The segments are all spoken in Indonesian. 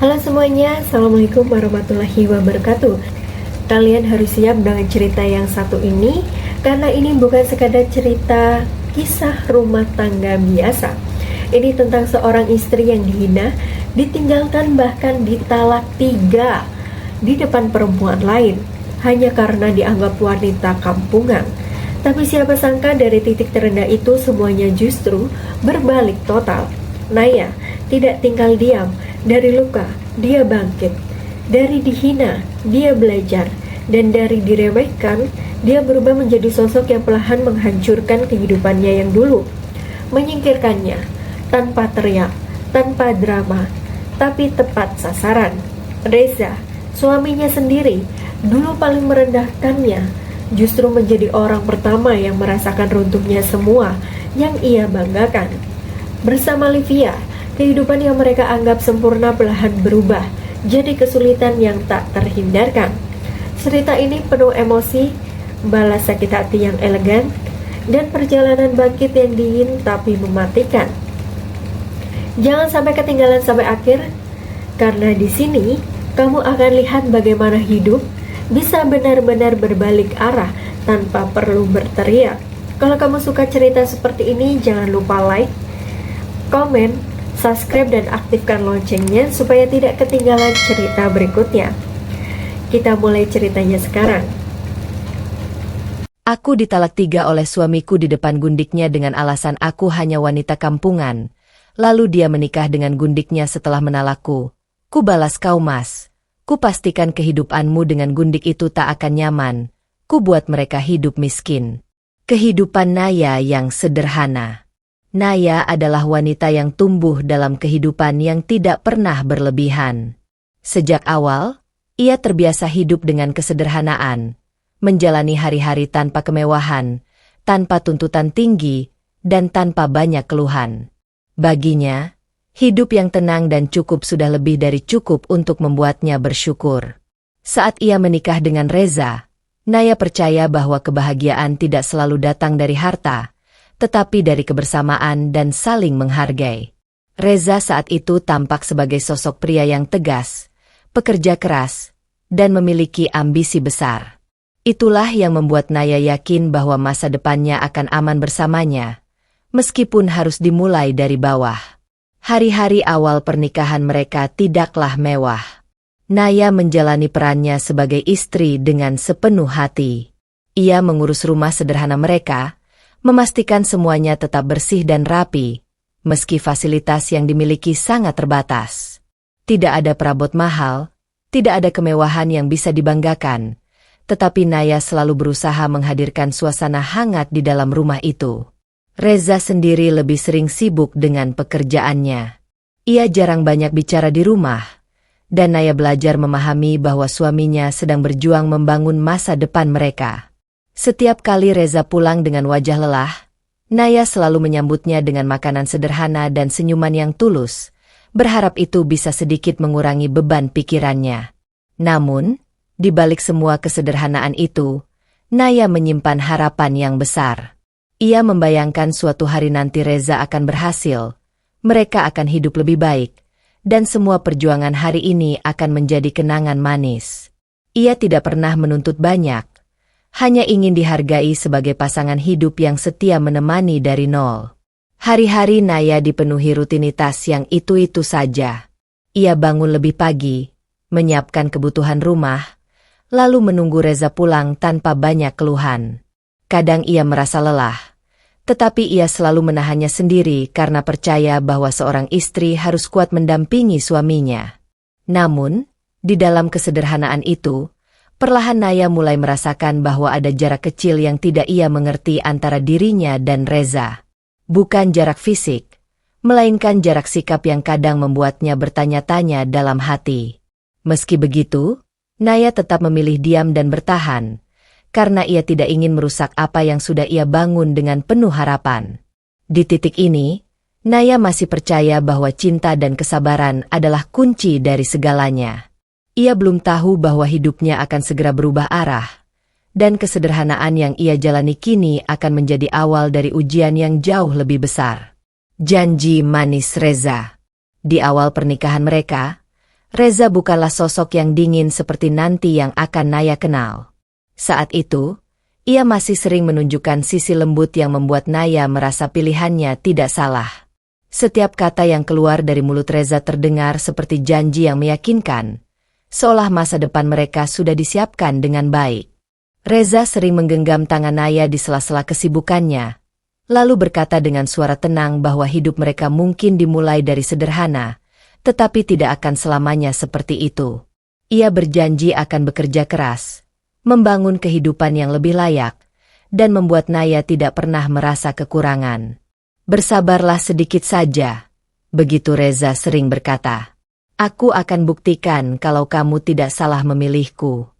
Halo semuanya, Assalamualaikum warahmatullahi wabarakatuh. Kalian harus siap dengan cerita yang satu ini, karena ini bukan sekadar cerita kisah rumah tangga biasa. Ini tentang seorang istri yang dihina, ditinggalkan bahkan ditalak 3 di depan perempuan lain, hanya karena dianggap wanita kampungan. Tapi siapa sangka dari titik terendah itu semuanya justru berbalik total. Naya tidak tinggal diam. Dari luka, dia bangkit. Dari dihina, dia belajar. Dan dari diremehkan, dia berubah menjadi sosok yang perlahan menghancurkan kehidupannya yang dulu. Menyingkirkannya, tanpa teriak, tanpa drama, tapi tepat sasaran. Reza, suaminya sendiri, dulu paling merendahkannya, justru menjadi orang pertama yang merasakan runtuhnya semua yang ia banggakan. Bersama Livia, kehidupan yang mereka anggap sempurna perlahan berubah jadi kesulitan yang tak terhindarkan. Cerita ini penuh emosi, balas sakit hati yang elegan, dan perjalanan bangkit yang dingin tapi mematikan. Jangan sampai ketinggalan sampai akhir, karena di sini kamu akan lihat bagaimana hidup bisa benar-benar berbalik arah tanpa perlu berteriak. Kalau kamu suka cerita seperti ini, jangan lupa like, komen, subscribe dan aktifkan loncengnya supaya tidak ketinggalan cerita berikutnya. Kita mulai ceritanya sekarang. Aku ditalak 3 oleh suamiku di depan gundiknya dengan alasan aku hanya wanita kampungan. Lalu dia menikah dengan gundiknya setelah menalakku. Ku balas kau mas. Ku pastikan kehidupanmu dengan gundik itu tak akan nyaman. Ku buat mereka hidup miskin. Kehidupan Naya yang sederhana. Naya adalah wanita yang tumbuh dalam kehidupan yang tidak pernah berlebihan. Sejak awal, ia terbiasa hidup dengan kesederhanaan, menjalani hari-hari tanpa kemewahan, tanpa tuntutan tinggi, dan tanpa banyak keluhan. Baginya, hidup yang tenang dan cukup sudah lebih dari cukup untuk membuatnya bersyukur. Saat ia menikah dengan Reza, Naya percaya bahwa kebahagiaan tidak selalu datang dari harta, tetapi dari kebersamaan dan saling menghargai. Reza saat itu tampak sebagai sosok pria yang tegas, pekerja keras, dan memiliki ambisi besar. Itulah yang membuat Naya yakin bahwa masa depannya akan aman bersamanya, meskipun harus dimulai dari bawah. Hari-hari awal pernikahan mereka tidaklah mewah. Naya menjalani perannya sebagai istri dengan sepenuh hati. Ia mengurus rumah sederhana mereka, memastikan semuanya tetap bersih dan rapi, meski fasilitas yang dimiliki sangat terbatas. Tidak ada perabot mahal, tidak ada kemewahan yang bisa dibanggakan, tetapi Naya selalu berusaha menghadirkan suasana hangat di dalam rumah itu. Reza sendiri lebih sering sibuk dengan pekerjaannya. Ia jarang banyak bicara di rumah, dan Naya belajar memahami bahwa suaminya sedang berjuang membangun masa depan mereka. Setiap kali Reza pulang dengan wajah lelah, Naya selalu menyambutnya dengan makanan sederhana dan senyuman yang tulus, berharap itu bisa sedikit mengurangi beban pikirannya. Namun, di balik semua kesederhanaan itu, Naya menyimpan harapan yang besar. Ia membayangkan suatu hari nanti Reza akan berhasil, mereka akan hidup lebih baik, dan semua perjuangan hari ini akan menjadi kenangan manis. Ia tidak pernah menuntut banyak, hanya ingin dihargai sebagai pasangan hidup yang setia menemani dari nol. Hari-hari Naya dipenuhi rutinitas yang itu-itu saja. Ia bangun lebih pagi, menyiapkan kebutuhan rumah, lalu menunggu Reza pulang tanpa banyak keluhan. Kadang ia merasa lelah, tetapi ia selalu menahannya sendiri karena percaya bahwa seorang istri harus kuat mendampingi suaminya. Namun, di dalam kesederhanaan itu, perlahan Naya mulai merasakan bahwa ada jarak kecil yang tidak ia mengerti antara dirinya dan Reza. Bukan jarak fisik, melainkan jarak sikap yang kadang membuatnya bertanya-tanya dalam hati. Meski begitu, Naya tetap memilih diam dan bertahan, karena ia tidak ingin merusak apa yang sudah ia bangun dengan penuh harapan. Di titik ini, Naya masih percaya bahwa cinta dan kesabaran adalah kunci dari segalanya. Ia belum tahu bahwa hidupnya akan segera berubah arah, dan kesederhanaan yang ia jalani kini akan menjadi awal dari ujian yang jauh lebih besar. Janji manis Reza. Di awal pernikahan mereka, Reza bukanlah sosok yang dingin seperti nanti yang akan Naya kenal. Saat itu, ia masih sering menunjukkan sisi lembut yang membuat Naya merasa pilihannya tidak salah. Setiap kata yang keluar dari mulut Reza terdengar seperti janji yang meyakinkan, seolah masa depan mereka sudah disiapkan dengan baik. Reza sering menggenggam tangan Naya di sela-sela kesibukannya, lalu berkata dengan suara tenang bahwa hidup mereka mungkin dimulai dari sederhana, tetapi tidak akan selamanya seperti itu. Ia berjanji akan bekerja keras, membangun kehidupan yang lebih layak, dan membuat Naya tidak pernah merasa kekurangan. Bersabarlah sedikit saja, begitu Reza sering berkata. Aku akan buktikan kalau kamu tidak salah memilihku.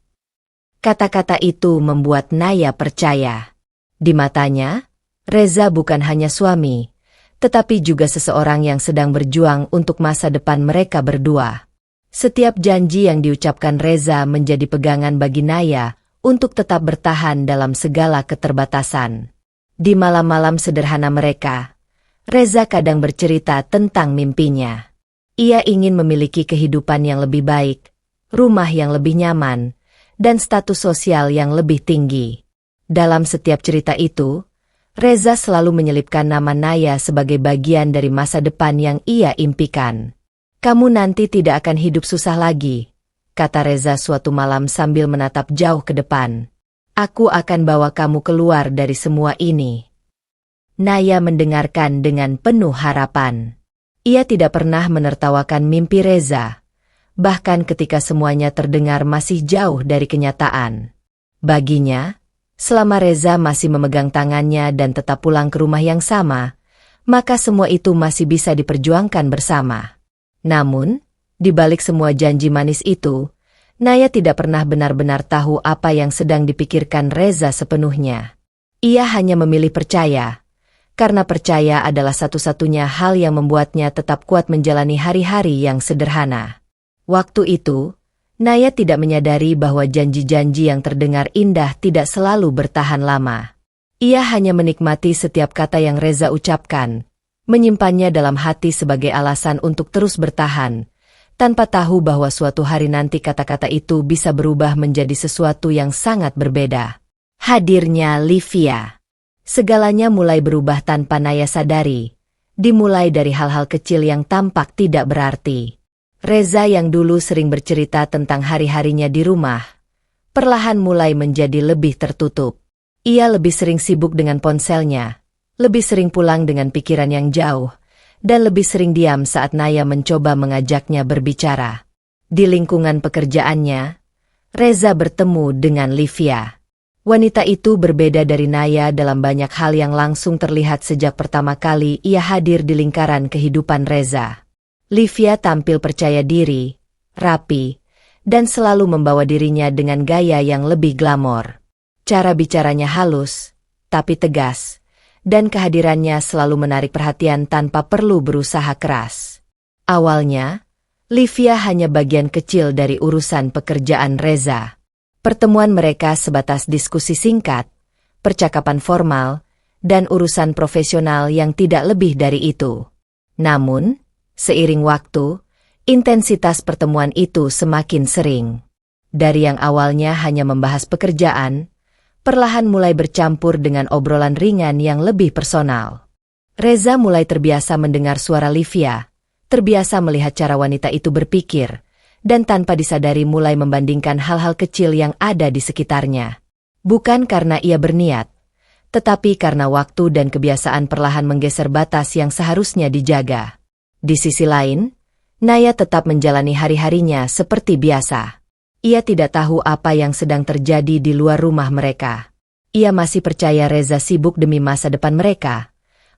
Kata-kata itu membuat Naya percaya. Di matanya, Reza bukan hanya suami, tetapi juga seseorang yang sedang berjuang untuk masa depan mereka berdua. Setiap janji yang diucapkan Reza menjadi pegangan bagi Naya untuk tetap bertahan dalam segala keterbatasan. Di malam-malam sederhana mereka, Reza kadang bercerita tentang mimpinya. Ia ingin memiliki kehidupan yang lebih baik, rumah yang lebih nyaman, dan status sosial yang lebih tinggi. Dalam setiap cerita itu, Reza selalu menyelipkan nama Naya sebagai bagian dari masa depan yang ia impikan. Kamu nanti tidak akan hidup susah lagi, kata Reza suatu malam sambil menatap jauh ke depan. Aku akan bawa kamu keluar dari semua ini. Naya mendengarkan dengan penuh harapan. Ia tidak pernah menertawakan mimpi Reza, bahkan ketika semuanya terdengar masih jauh dari kenyataan. Baginya, selama Reza masih memegang tangannya dan tetap pulang ke rumah yang sama, maka semua itu masih bisa diperjuangkan bersama. Namun, di balik semua janji manis itu, Naya tidak pernah benar-benar tahu apa yang sedang dipikirkan Reza sepenuhnya. Ia hanya memilih percaya, karena percaya adalah satu-satunya hal yang membuatnya tetap kuat menjalani hari-hari yang sederhana. Waktu itu, Naya tidak menyadari bahwa janji-janji yang terdengar indah tidak selalu bertahan lama. Ia hanya menikmati setiap kata yang Reza ucapkan, menyimpannya dalam hati sebagai alasan untuk terus bertahan, tanpa tahu bahwa suatu hari nanti kata-kata itu bisa berubah menjadi sesuatu yang sangat berbeda. Hadirnya Livia. Segalanya mulai berubah tanpa Naya sadari, dimulai dari hal-hal kecil yang tampak tidak berarti. Reza yang dulu sering bercerita tentang hari-harinya di rumah, perlahan mulai menjadi lebih tertutup. Ia lebih sering sibuk dengan ponselnya, lebih sering pulang dengan pikiran yang jauh, dan lebih sering diam saat Naya mencoba mengajaknya berbicara. Di lingkungan pekerjaannya, Reza bertemu dengan Livia. Wanita itu berbeda dari Naya dalam banyak hal yang langsung terlihat sejak pertama kali ia hadir di lingkaran kehidupan Reza. Livia tampil percaya diri, rapi, dan selalu membawa dirinya dengan gaya yang lebih glamor. Cara bicaranya halus, tapi tegas, dan kehadirannya selalu menarik perhatian tanpa perlu berusaha keras. Awalnya, Livia hanya bagian kecil dari urusan pekerjaan Reza. Pertemuan mereka sebatas diskusi singkat, percakapan formal, dan urusan profesional yang tidak lebih dari itu. Namun, seiring waktu, intensitas pertemuan itu semakin sering. Dari yang awalnya hanya membahas pekerjaan, perlahan mulai bercampur dengan obrolan ringan yang lebih personal. Reza mulai terbiasa mendengar suara Livia, terbiasa melihat cara wanita itu berpikir, dan tanpa disadari mulai membandingkan hal-hal kecil yang ada di sekitarnya. Bukan karena ia berniat, tetapi karena waktu dan kebiasaan perlahan menggeser batas yang seharusnya dijaga. Di sisi lain, Naya tetap menjalani hari-harinya seperti biasa. Ia tidak tahu apa yang sedang terjadi di luar rumah mereka. Ia masih percaya Reza sibuk demi masa depan mereka.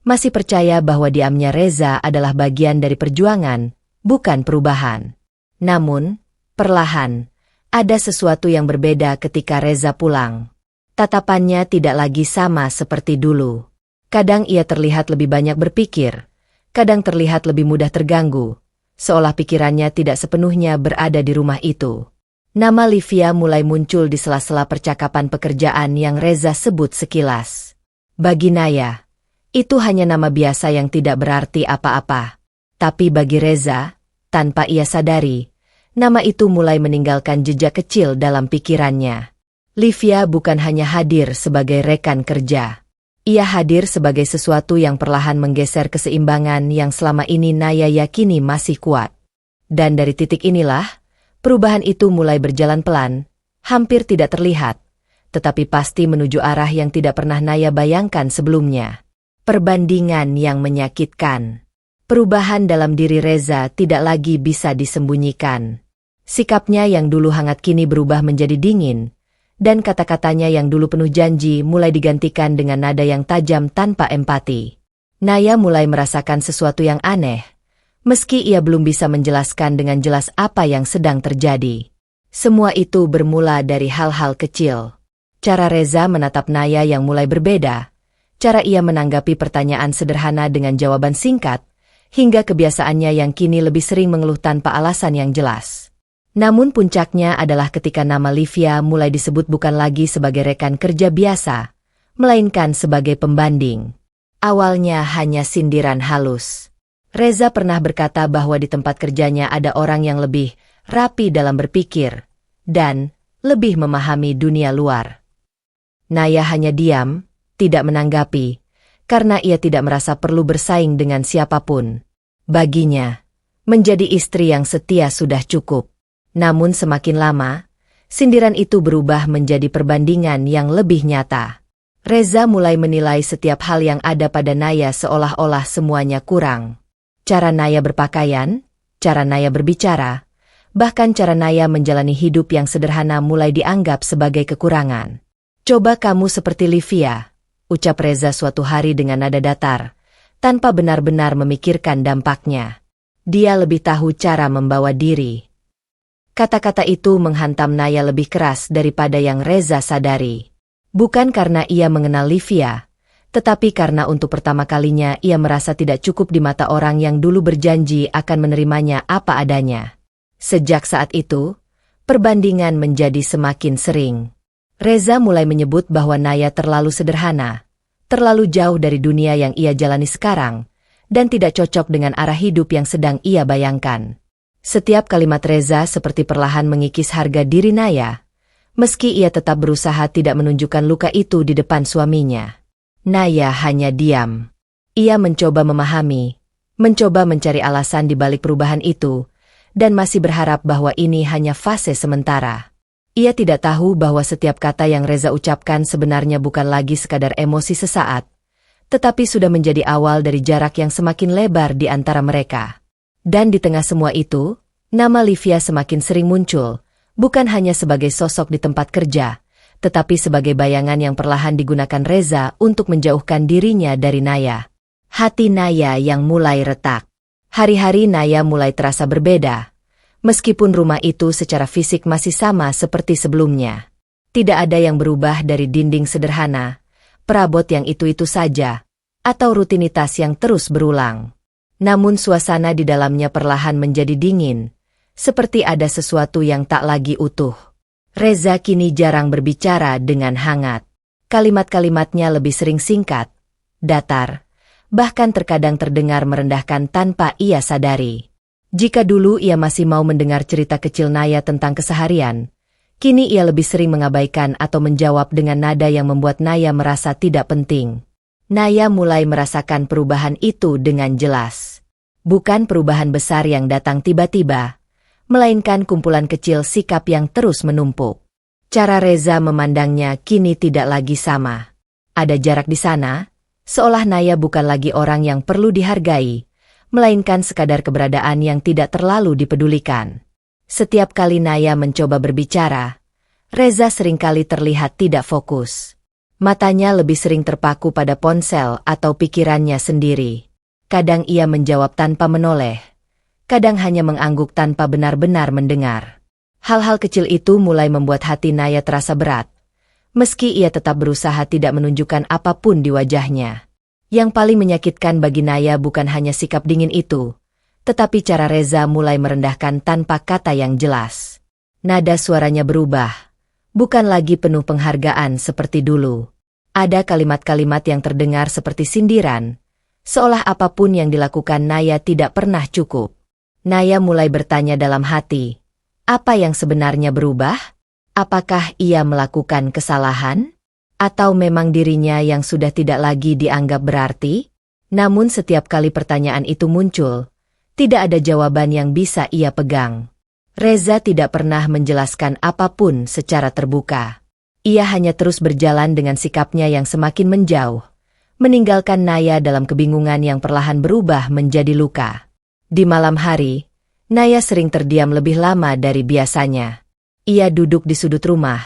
Masih percaya bahwa diamnya Reza adalah bagian dari perjuangan, bukan perubahan. Namun, perlahan, ada sesuatu yang berbeda ketika Reza pulang. Tatapannya tidak lagi sama seperti dulu. Kadang ia terlihat lebih banyak berpikir, kadang terlihat lebih mudah terganggu, seolah pikirannya tidak sepenuhnya berada di rumah itu. Nama Livia mulai muncul di sela-sela percakapan pekerjaan yang Reza sebut sekilas. Bagi Naya, itu hanya nama biasa yang tidak berarti apa-apa. Tapi bagi Reza, tanpa ia sadari, Nama itu mulai meninggalkan jejak kecil dalam pikirannya. Livia bukan hanya hadir sebagai rekan kerja. Ia hadir sebagai sesuatu yang perlahan menggeser keseimbangan yang selama ini Naya yakini masih kuat. Dan dari titik inilah, perubahan itu mulai berjalan pelan, hampir tidak terlihat, tetapi pasti menuju arah yang tidak pernah Naya bayangkan sebelumnya. Perbandingan yang menyakitkan. Perubahan dalam diri Reza tidak lagi bisa disembunyikan. Sikapnya yang dulu hangat kini berubah menjadi dingin, dan kata-katanya yang dulu penuh janji mulai digantikan dengan nada yang tajam tanpa empati. Naya mulai merasakan sesuatu yang aneh, meski ia belum bisa menjelaskan dengan jelas apa yang sedang terjadi. Semua itu bermula dari hal-hal kecil. Cara Reza menatap Naya yang mulai berbeda, cara ia menanggapi pertanyaan sederhana dengan jawaban singkat, hingga kebiasaannya yang kini lebih sering mengeluh tanpa alasan yang jelas. Namun puncaknya adalah ketika nama Livia mulai disebut bukan lagi sebagai rekan kerja biasa, melainkan sebagai pembanding. Awalnya hanya sindiran halus. Reza pernah berkata bahwa di tempat kerjanya ada orang yang lebih rapi dalam berpikir, dan lebih memahami dunia luar. Naya hanya diam, tidak menanggapi, karena ia tidak merasa perlu bersaing dengan siapapun. Baginya, menjadi istri yang setia sudah cukup. Namun semakin lama, sindiran itu berubah menjadi perbandingan yang lebih nyata. Reza mulai menilai setiap hal yang ada pada Naya seolah-olah semuanya kurang. Cara Naya berpakaian, cara Naya berbicara, bahkan cara Naya menjalani hidup yang sederhana mulai dianggap sebagai kekurangan. "Coba kamu seperti Livia," ucap Reza suatu hari dengan nada datar, tanpa benar-benar memikirkan dampaknya. Dia lebih tahu cara membawa diri. Kata-kata itu menghantam Naya lebih keras daripada yang Reza sadari. Bukan karena ia mengenal Livia, tetapi karena untuk pertama kalinya ia merasa tidak cukup di mata orang yang dulu berjanji akan menerimanya apa adanya. Sejak saat itu, perbandingan menjadi semakin sering. Reza mulai menyebut bahwa Naya terlalu sederhana, terlalu jauh dari dunia yang ia jalani sekarang, dan tidak cocok dengan arah hidup yang sedang ia bayangkan. Setiap kalimat Reza seperti perlahan mengikis harga diri Naya, meski ia tetap berusaha tidak menunjukkan luka itu di depan suaminya. Naya hanya diam. Ia mencoba memahami, mencoba mencari alasan di balik perubahan itu, dan masih berharap bahwa ini hanya fase sementara. Ia tidak tahu bahwa setiap kata yang Reza ucapkan sebenarnya bukan lagi sekadar emosi sesaat, tetapi sudah menjadi awal dari jarak yang semakin lebar di antara mereka. Dan di tengah semua itu, nama Livia semakin sering muncul, bukan hanya sebagai sosok di tempat kerja, tetapi sebagai bayangan yang perlahan digunakan Reza untuk menjauhkan dirinya dari Naya. Hati Naya yang mulai retak. Hari-hari Naya mulai terasa berbeda, meskipun rumah itu secara fisik masih sama seperti sebelumnya. Tidak ada yang berubah dari dinding sederhana, perabot yang itu-itu saja, atau rutinitas yang terus berulang. Namun suasana di dalamnya perlahan menjadi dingin, seperti ada sesuatu yang tak lagi utuh. Reza kini jarang berbicara dengan hangat. Kalimat-kalimatnya lebih sering singkat, datar, bahkan terkadang terdengar merendahkan tanpa ia sadari. Jika dulu ia masih mau mendengar cerita kecil Naya tentang keseharian, kini ia lebih sering mengabaikan atau menjawab dengan nada yang membuat Naya merasa tidak penting. Naya mulai merasakan perubahan itu dengan jelas. Bukan perubahan besar yang datang tiba-tiba, melainkan kumpulan kecil sikap yang terus menumpuk. Cara Reza memandangnya kini tidak lagi sama. Ada jarak di sana, seolah Naya bukan lagi orang yang perlu dihargai, melainkan sekadar keberadaan yang tidak terlalu dipedulikan. Setiap kali Naya mencoba berbicara, Reza seringkali terlihat tidak fokus. Matanya lebih sering terpaku pada ponsel atau pikirannya sendiri. Kadang ia menjawab tanpa menoleh, kadang hanya mengangguk tanpa benar-benar mendengar. Hal-hal kecil itu mulai membuat hati Naya terasa berat, meski ia tetap berusaha tidak menunjukkan apapun di wajahnya. Yang paling menyakitkan bagi Naya bukan hanya sikap dingin itu, tetapi cara Reza mulai merendahkan tanpa kata yang jelas. Nada suaranya berubah, bukan lagi penuh penghargaan seperti dulu. Ada kalimat-kalimat yang terdengar seperti sindiran, seolah apapun yang dilakukan Naya tidak pernah cukup. Naya mulai bertanya dalam hati, Apa yang sebenarnya berubah? Apakah ia melakukan kesalahan? Atau memang dirinya yang sudah tidak lagi dianggap berarti? Namun setiap kali pertanyaan itu muncul, tidak ada jawaban yang bisa ia pegang. Reza tidak pernah menjelaskan apapun secara terbuka. Ia hanya terus berjalan dengan sikapnya yang semakin menjauh, meninggalkan Naya dalam kebingungan yang perlahan berubah menjadi luka. Di malam hari, Naya sering terdiam lebih lama dari biasanya. Ia duduk di sudut rumah,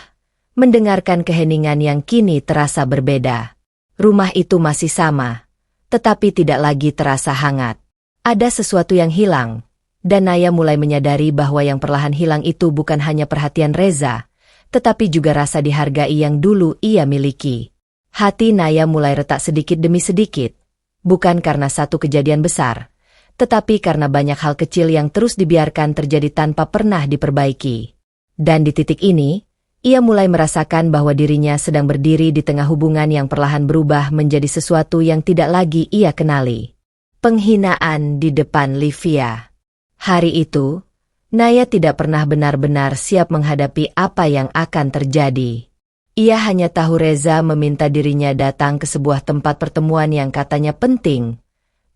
mendengarkan keheningan yang kini terasa berbeda. Rumah itu masih sama, tetapi tidak lagi terasa hangat. Ada sesuatu yang hilang, dan Naya mulai menyadari bahwa yang perlahan hilang itu bukan hanya perhatian Reza, tetapi juga rasa dihargai yang dulu ia miliki. Hati Naya mulai retak sedikit demi sedikit, bukan karena satu kejadian besar, tetapi karena banyak hal kecil yang terus dibiarkan terjadi tanpa pernah diperbaiki. Dan di titik ini, ia mulai merasakan bahwa dirinya sedang berdiri di tengah hubungan yang perlahan berubah menjadi sesuatu yang tidak lagi ia kenali. Penghinaan di depan Livia. Hari itu, Naya tidak pernah benar-benar siap menghadapi apa yang akan terjadi. Ia hanya tahu Reza meminta dirinya datang ke sebuah tempat pertemuan yang katanya penting,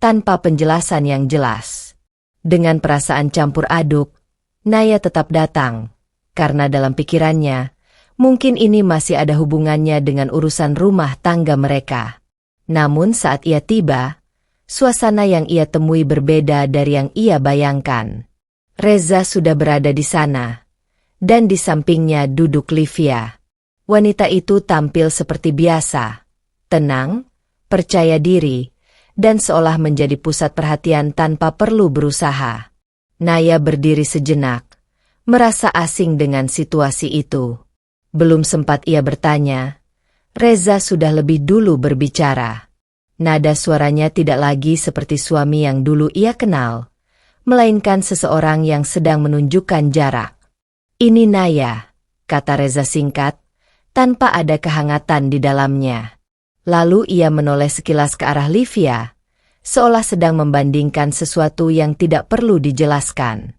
tanpa penjelasan yang jelas. Dengan perasaan campur aduk, Naya tetap datang, karena dalam pikirannya, mungkin ini masih ada hubungannya dengan urusan rumah tangga mereka. Namun saat ia tiba, suasana yang ia temui berbeda dari yang ia bayangkan. Reza sudah berada di sana, dan di sampingnya duduk Livia. Wanita itu tampil seperti biasa, tenang, percaya diri, dan seolah menjadi pusat perhatian tanpa perlu berusaha. Naya berdiri sejenak, merasa asing dengan situasi itu. Belum sempat ia bertanya, Reza sudah lebih dulu berbicara. Nada suaranya tidak lagi seperti suami yang dulu ia kenal, melainkan seseorang yang sedang menunjukkan jarak. "Ini Naya," kata Reza singkat, tanpa ada kehangatan di dalamnya. Lalu ia menoleh sekilas ke arah Livia, seolah sedang membandingkan sesuatu yang tidak perlu dijelaskan.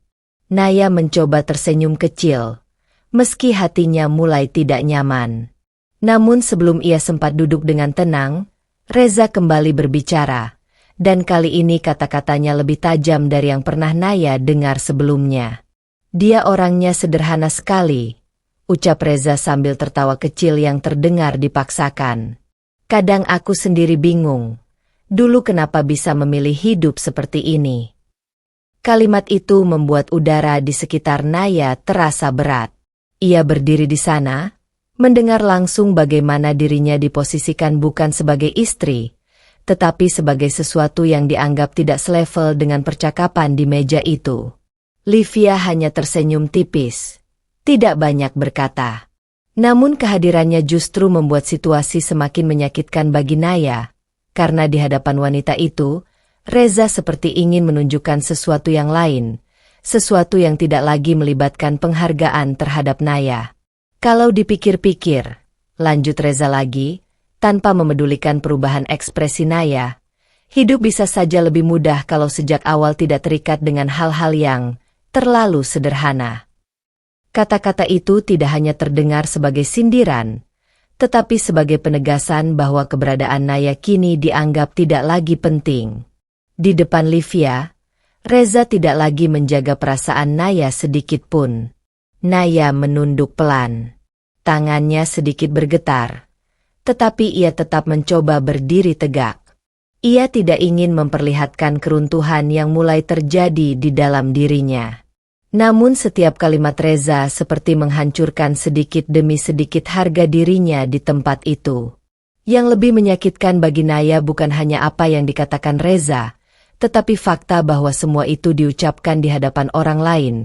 Naya mencoba tersenyum kecil, meski hatinya mulai tidak nyaman. Namun sebelum ia sempat duduk dengan tenang, Reza kembali berbicara, dan kali ini kata-katanya lebih tajam dari yang pernah Naya dengar sebelumnya. "Dia orangnya sederhana sekali," ucap Reza sambil tertawa kecil yang terdengar dipaksakan. "Kadang aku sendiri bingung, dulu kenapa bisa memilih hidup seperti ini." Kalimat itu membuat udara di sekitar Naya terasa berat. Ia berdiri di sana, mendengar langsung bagaimana dirinya diposisikan bukan sebagai istri, tetapi sebagai sesuatu yang dianggap tidak selevel dengan percakapan di meja itu. Livia hanya tersenyum tipis, tidak banyak berkata. Namun kehadirannya justru membuat situasi semakin menyakitkan bagi Naya, karena di hadapan wanita itu, Reza seperti ingin menunjukkan sesuatu yang lain, sesuatu yang tidak lagi melibatkan penghargaan terhadap Naya. "Kalau dipikir-pikir," lanjut Reza lagi, tanpa memedulikan perubahan ekspresi Naya, "hidup bisa saja lebih mudah kalau sejak awal tidak terikat dengan hal-hal yang terlalu sederhana." Kata-kata itu tidak hanya terdengar sebagai sindiran, tetapi sebagai penegasan bahwa keberadaan Naya kini dianggap tidak lagi penting. Di depan Livia, Reza tidak lagi menjaga perasaan Naya sedikit pun. Naya menunduk pelan. Tangannya sedikit bergetar. Tetapi ia tetap mencoba berdiri tegak. Ia tidak ingin memperlihatkan keruntuhan yang mulai terjadi di dalam dirinya. Namun setiap kalimat Reza seperti menghancurkan sedikit demi sedikit harga dirinya di tempat itu. Yang lebih menyakitkan bagi Naya bukan hanya apa yang dikatakan Reza, tetapi fakta bahwa semua itu diucapkan di hadapan orang lain,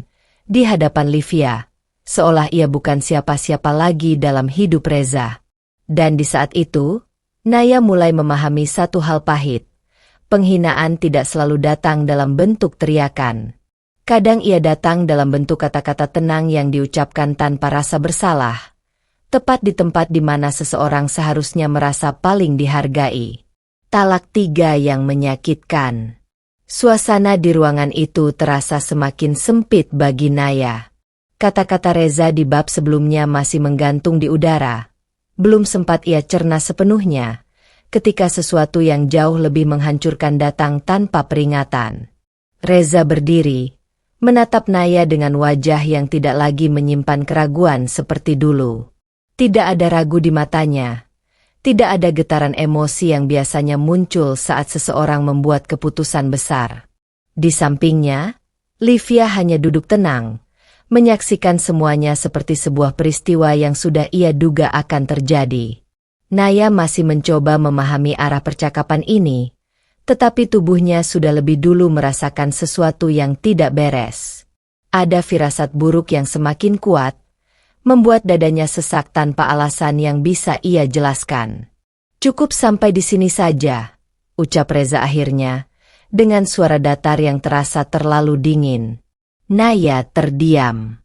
di hadapan Livia, seolah ia bukan siapa-siapa lagi dalam hidup Reza. Dan di saat itu, Naya mulai memahami satu hal pahit. Penghinaan tidak selalu datang dalam bentuk teriakan. Kadang ia datang dalam bentuk kata-kata tenang yang diucapkan tanpa rasa bersalah, tepat di tempat di mana seseorang seharusnya merasa paling dihargai. Talak 3 yang menyakitkan. Suasana di ruangan itu terasa semakin sempit bagi Naya. Kata-kata Reza di bab sebelumnya masih menggantung di udara. Belum sempat ia cerna sepenuhnya, ketika sesuatu yang jauh lebih menghancurkan datang tanpa peringatan. Reza berdiri, menatap Naya dengan wajah yang tidak lagi menyimpan keraguan seperti dulu. Tidak ada ragu di matanya. Tidak ada getaran emosi yang biasanya muncul saat seseorang membuat keputusan besar. Di sampingnya, Livia hanya duduk tenang, menyaksikan semuanya seperti sebuah peristiwa yang sudah ia duga akan terjadi. Naya masih mencoba memahami arah percakapan ini, tetapi tubuhnya sudah lebih dulu merasakan sesuatu yang tidak beres. Ada firasat buruk yang semakin kuat, membuat dadanya sesak tanpa alasan yang bisa ia jelaskan. "Cukup sampai di sini saja," ucap Reza akhirnya, dengan suara datar yang terasa terlalu dingin. Naya terdiam.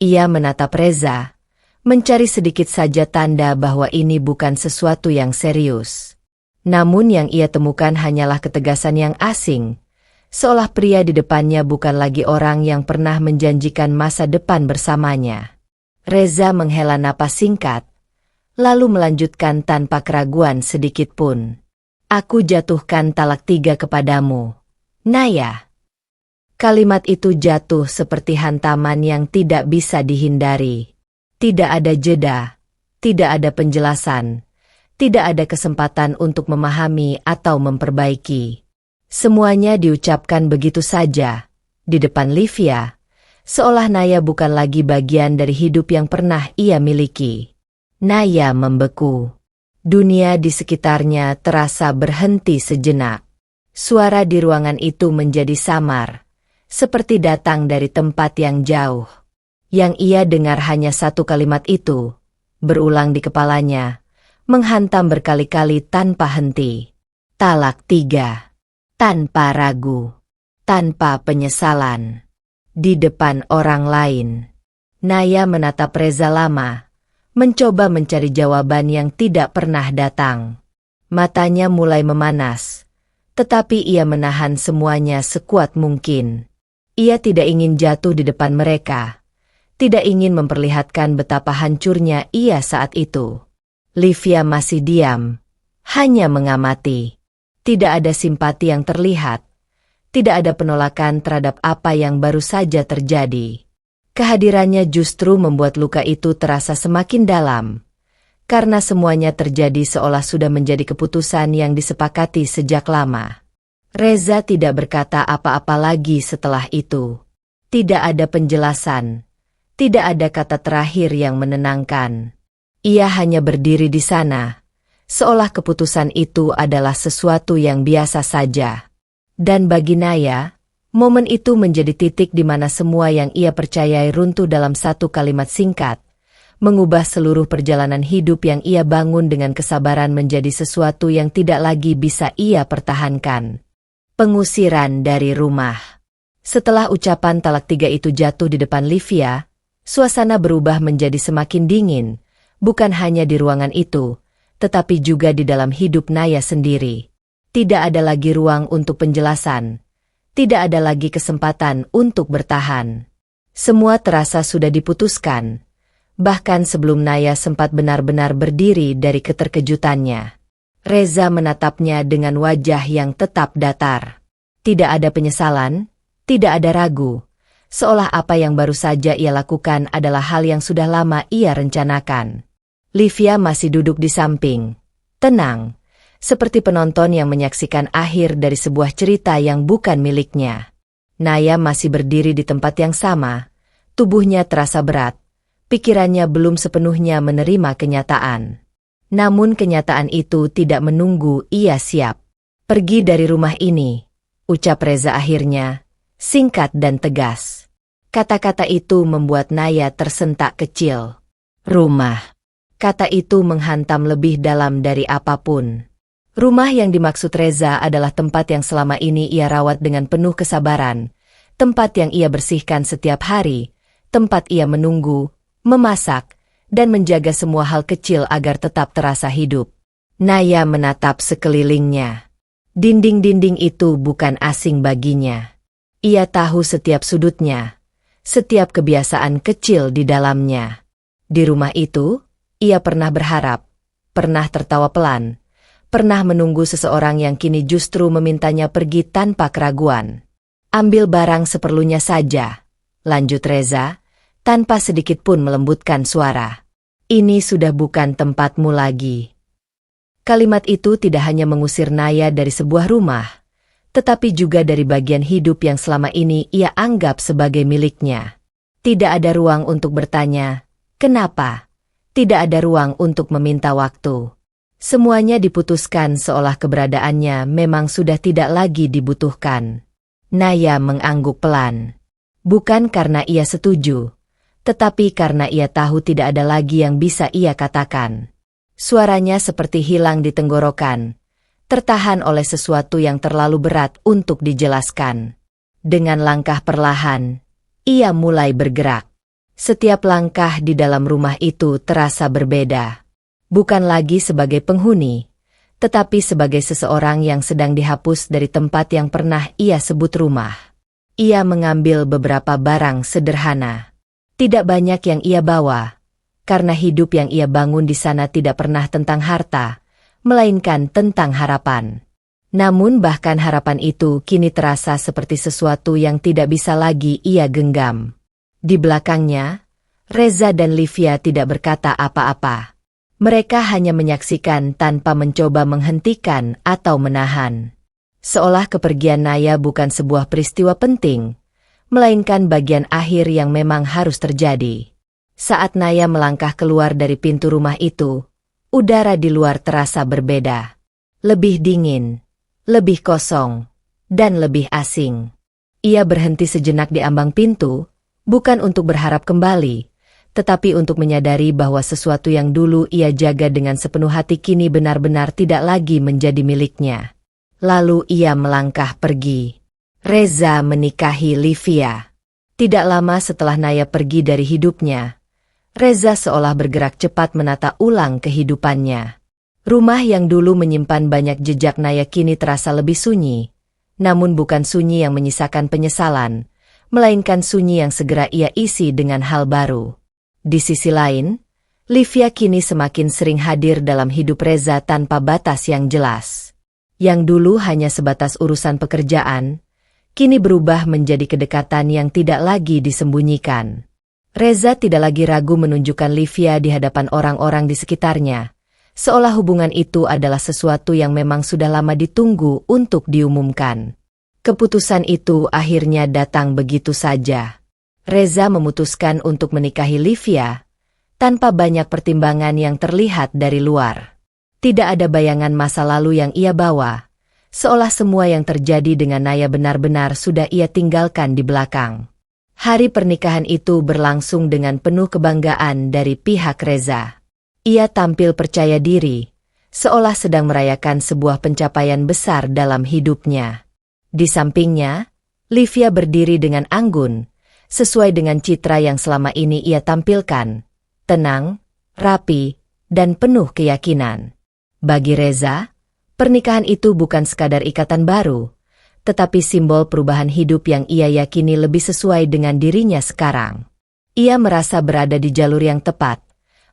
Ia menatap Reza, mencari sedikit saja tanda bahwa ini bukan sesuatu yang serius. Namun yang ia temukan hanyalah ketegasan yang asing, seolah pria di depannya bukan lagi orang yang pernah menjanjikan masa depan bersamanya. Reza menghela napas singkat, lalu melanjutkan tanpa keraguan sedikit pun. "Aku jatuhkan talak 3 kepadamu, Naya." Kalimat itu jatuh seperti hantaman yang tidak bisa dihindari. Tidak ada jeda, tidak ada penjelasan, tidak ada kesempatan untuk memahami atau memperbaiki. Semuanya diucapkan begitu saja, di depan Livia, seolah Naya bukan lagi bagian dari hidup yang pernah ia miliki. Naya membeku. Dunia di sekitarnya terasa berhenti sejenak. Suara di ruangan itu menjadi samar, seperti datang dari tempat yang jauh. Yang ia dengar hanya satu kalimat itu, berulang di kepalanya, menghantam berkali-kali tanpa henti. Talak 3. Tanpa ragu. Tanpa penyesalan. Di depan orang lain. Naya menatap Reza lama, mencoba mencari jawaban yang tidak pernah datang. Matanya mulai memanas, tetapi ia menahan semuanya sekuat mungkin. Ia tidak ingin jatuh di depan mereka, tidak ingin memperlihatkan betapa hancurnya ia saat itu. Livia masih diam, hanya mengamati. Tidak ada simpati yang terlihat. Tidak ada penolakan terhadap apa yang baru saja terjadi. Kehadirannya justru membuat luka itu terasa semakin dalam, karena semuanya terjadi seolah sudah menjadi keputusan yang disepakati sejak lama. Reza tidak berkata apa-apa lagi setelah itu. Tidak ada penjelasan, tidak ada kata terakhir yang menenangkan. Ia hanya berdiri di sana, seolah keputusan itu adalah sesuatu yang biasa saja. Dan bagi Naya, momen itu menjadi titik di mana semua yang ia percayai runtuh dalam satu kalimat singkat, mengubah seluruh perjalanan hidup yang ia bangun dengan kesabaran menjadi sesuatu yang tidak lagi bisa ia pertahankan. Pengusiran dari rumah. Setelah ucapan talak 3 itu jatuh di depan Livia, suasana berubah menjadi semakin dingin, bukan hanya di ruangan itu, tetapi juga di dalam hidup Naya sendiri. Tidak ada lagi ruang untuk penjelasan. Tidak ada lagi kesempatan untuk bertahan. Semua terasa sudah diputuskan. Bahkan sebelum Naya sempat benar-benar berdiri dari keterkejutannya. Reza menatapnya dengan wajah yang tetap datar. Tidak ada penyesalan, tidak ada ragu. Seolah apa yang baru saja ia lakukan adalah hal yang sudah lama ia rencanakan. Livia masih duduk di samping. Tenang. Seperti penonton yang menyaksikan akhir dari sebuah cerita yang bukan miliknya. Naya masih berdiri di tempat yang sama, tubuhnya terasa berat, pikirannya belum sepenuhnya menerima kenyataan. Namun kenyataan itu tidak menunggu ia siap. "Pergi dari rumah ini," ucap Reza akhirnya, singkat dan tegas. Kata-kata itu membuat Naya tersentak kecil. Rumah. Kata itu menghantam lebih dalam dari apapun. Rumah yang dimaksud Reza adalah tempat yang selama ini ia rawat dengan penuh kesabaran, tempat yang ia bersihkan setiap hari, tempat ia menunggu, memasak, dan menjaga semua hal kecil agar tetap terasa hidup. Naya menatap sekelilingnya. Dinding-dinding itu bukan asing baginya. Ia tahu setiap sudutnya, setiap kebiasaan kecil di dalamnya. Di rumah itu, ia pernah berharap, pernah tertawa pelan, pernah menunggu seseorang yang kini justru memintanya pergi tanpa keraguan. Ambil barang seperlunya saja, lanjut Reza, tanpa sedikit pun melembutkan suara. Ini sudah bukan tempatmu lagi. Kalimat itu tidak hanya mengusir Naya dari sebuah rumah, tetapi juga dari bagian hidup yang selama ini ia anggap sebagai miliknya. Tidak ada ruang untuk bertanya, kenapa? Tidak ada ruang untuk meminta waktu. Semuanya diputuskan seolah keberadaannya memang sudah tidak lagi dibutuhkan. Naya mengangguk pelan. Bukan karena ia setuju, tetapi karena ia tahu tidak ada lagi yang bisa ia katakan. Suaranya seperti hilang di tenggorokan, tertahan oleh sesuatu yang terlalu berat untuk dijelaskan. Dengan langkah perlahan, ia mulai bergerak. Setiap langkah di dalam rumah itu terasa berbeda. Bukan lagi sebagai penghuni, tetapi sebagai seseorang yang sedang dihapus dari tempat yang pernah ia sebut rumah. Ia mengambil beberapa barang sederhana. Tidak banyak yang ia bawa, karena hidup yang ia bangun di sana tidak pernah tentang harta, melainkan tentang harapan. Namun bahkan harapan itu kini terasa seperti sesuatu yang tidak bisa lagi ia genggam. Di belakangnya, Reza dan Livia tidak berkata apa-apa. Mereka hanya menyaksikan tanpa mencoba menghentikan atau menahan. Seolah kepergian Naya bukan sebuah peristiwa penting, melainkan bagian akhir yang memang harus terjadi. Saat Naya melangkah keluar dari pintu rumah itu, udara di luar terasa berbeda. Lebih dingin, lebih kosong, dan lebih asing. Ia berhenti sejenak di ambang pintu, bukan untuk berharap kembali, tetapi untuk menyadari bahwa sesuatu yang dulu ia jaga dengan sepenuh hati kini benar-benar tidak lagi menjadi miliknya. Lalu ia melangkah pergi. Reza menikahi Livia. Tidak lama setelah Naya pergi dari hidupnya, Reza seolah bergerak cepat menata ulang kehidupannya. Rumah yang dulu menyimpan banyak jejak Naya kini terasa lebih sunyi, namun bukan sunyi yang menyisakan penyesalan, melainkan sunyi yang segera ia isi dengan hal baru. Di sisi lain, Livia kini semakin sering hadir dalam hidup Reza tanpa batas yang jelas. Yang dulu hanya sebatas urusan pekerjaan, kini berubah menjadi kedekatan yang tidak lagi disembunyikan. Reza tidak lagi ragu menunjukkan Livia di hadapan orang-orang di sekitarnya, seolah hubungan itu adalah sesuatu yang memang sudah lama ditunggu untuk diumumkan. Keputusan itu akhirnya datang begitu saja. Reza memutuskan untuk menikahi Livia, tanpa banyak pertimbangan yang terlihat dari luar. Tidak ada bayangan masa lalu yang ia bawa, seolah semua yang terjadi dengan Naya benar-benar sudah ia tinggalkan di belakang. Hari pernikahan itu berlangsung dengan penuh kebanggaan dari pihak Reza. Ia tampil percaya diri, seolah sedang merayakan sebuah pencapaian besar dalam hidupnya. Di sampingnya, Livia berdiri dengan anggun, sesuai dengan citra yang selama ini ia tampilkan, tenang, rapi, dan penuh keyakinan. Bagi Reza, pernikahan itu bukan sekadar ikatan baru, tetapi simbol perubahan hidup yang ia yakini lebih sesuai dengan dirinya sekarang. Ia merasa berada di jalur yang tepat,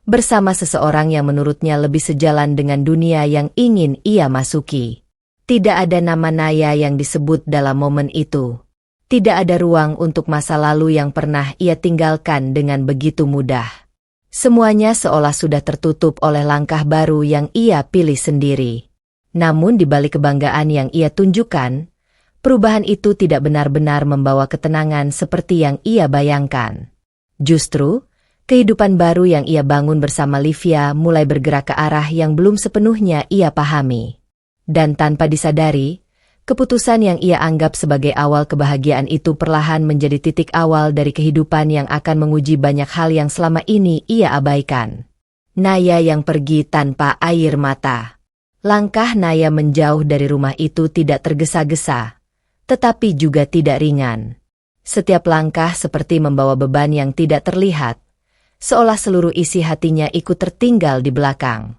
bersama seseorang yang menurutnya lebih sejalan dengan dunia yang ingin ia masuki. Tidak ada nama Naya yang disebut dalam momen itu. Tidak ada ruang untuk masa lalu yang pernah ia tinggalkan dengan begitu mudah. Semuanya seolah sudah tertutup oleh langkah baru yang ia pilih sendiri. Namun di balik kebanggaan yang ia tunjukkan, perubahan itu tidak benar-benar membawa ketenangan seperti yang ia bayangkan. Justru, kehidupan baru yang ia bangun bersama Livia mulai bergerak ke arah yang belum sepenuhnya ia pahami. Dan tanpa disadari, keputusan yang ia anggap sebagai awal kebahagiaan itu perlahan menjadi titik awal dari kehidupan yang akan menguji banyak hal yang selama ini ia abaikan. Naya yang pergi tanpa air mata. Langkah Naya menjauh dari rumah itu tidak tergesa-gesa, tetapi juga tidak ringan. Setiap langkah seperti membawa beban yang tidak terlihat, seolah seluruh isi hatinya ikut tertinggal di belakang.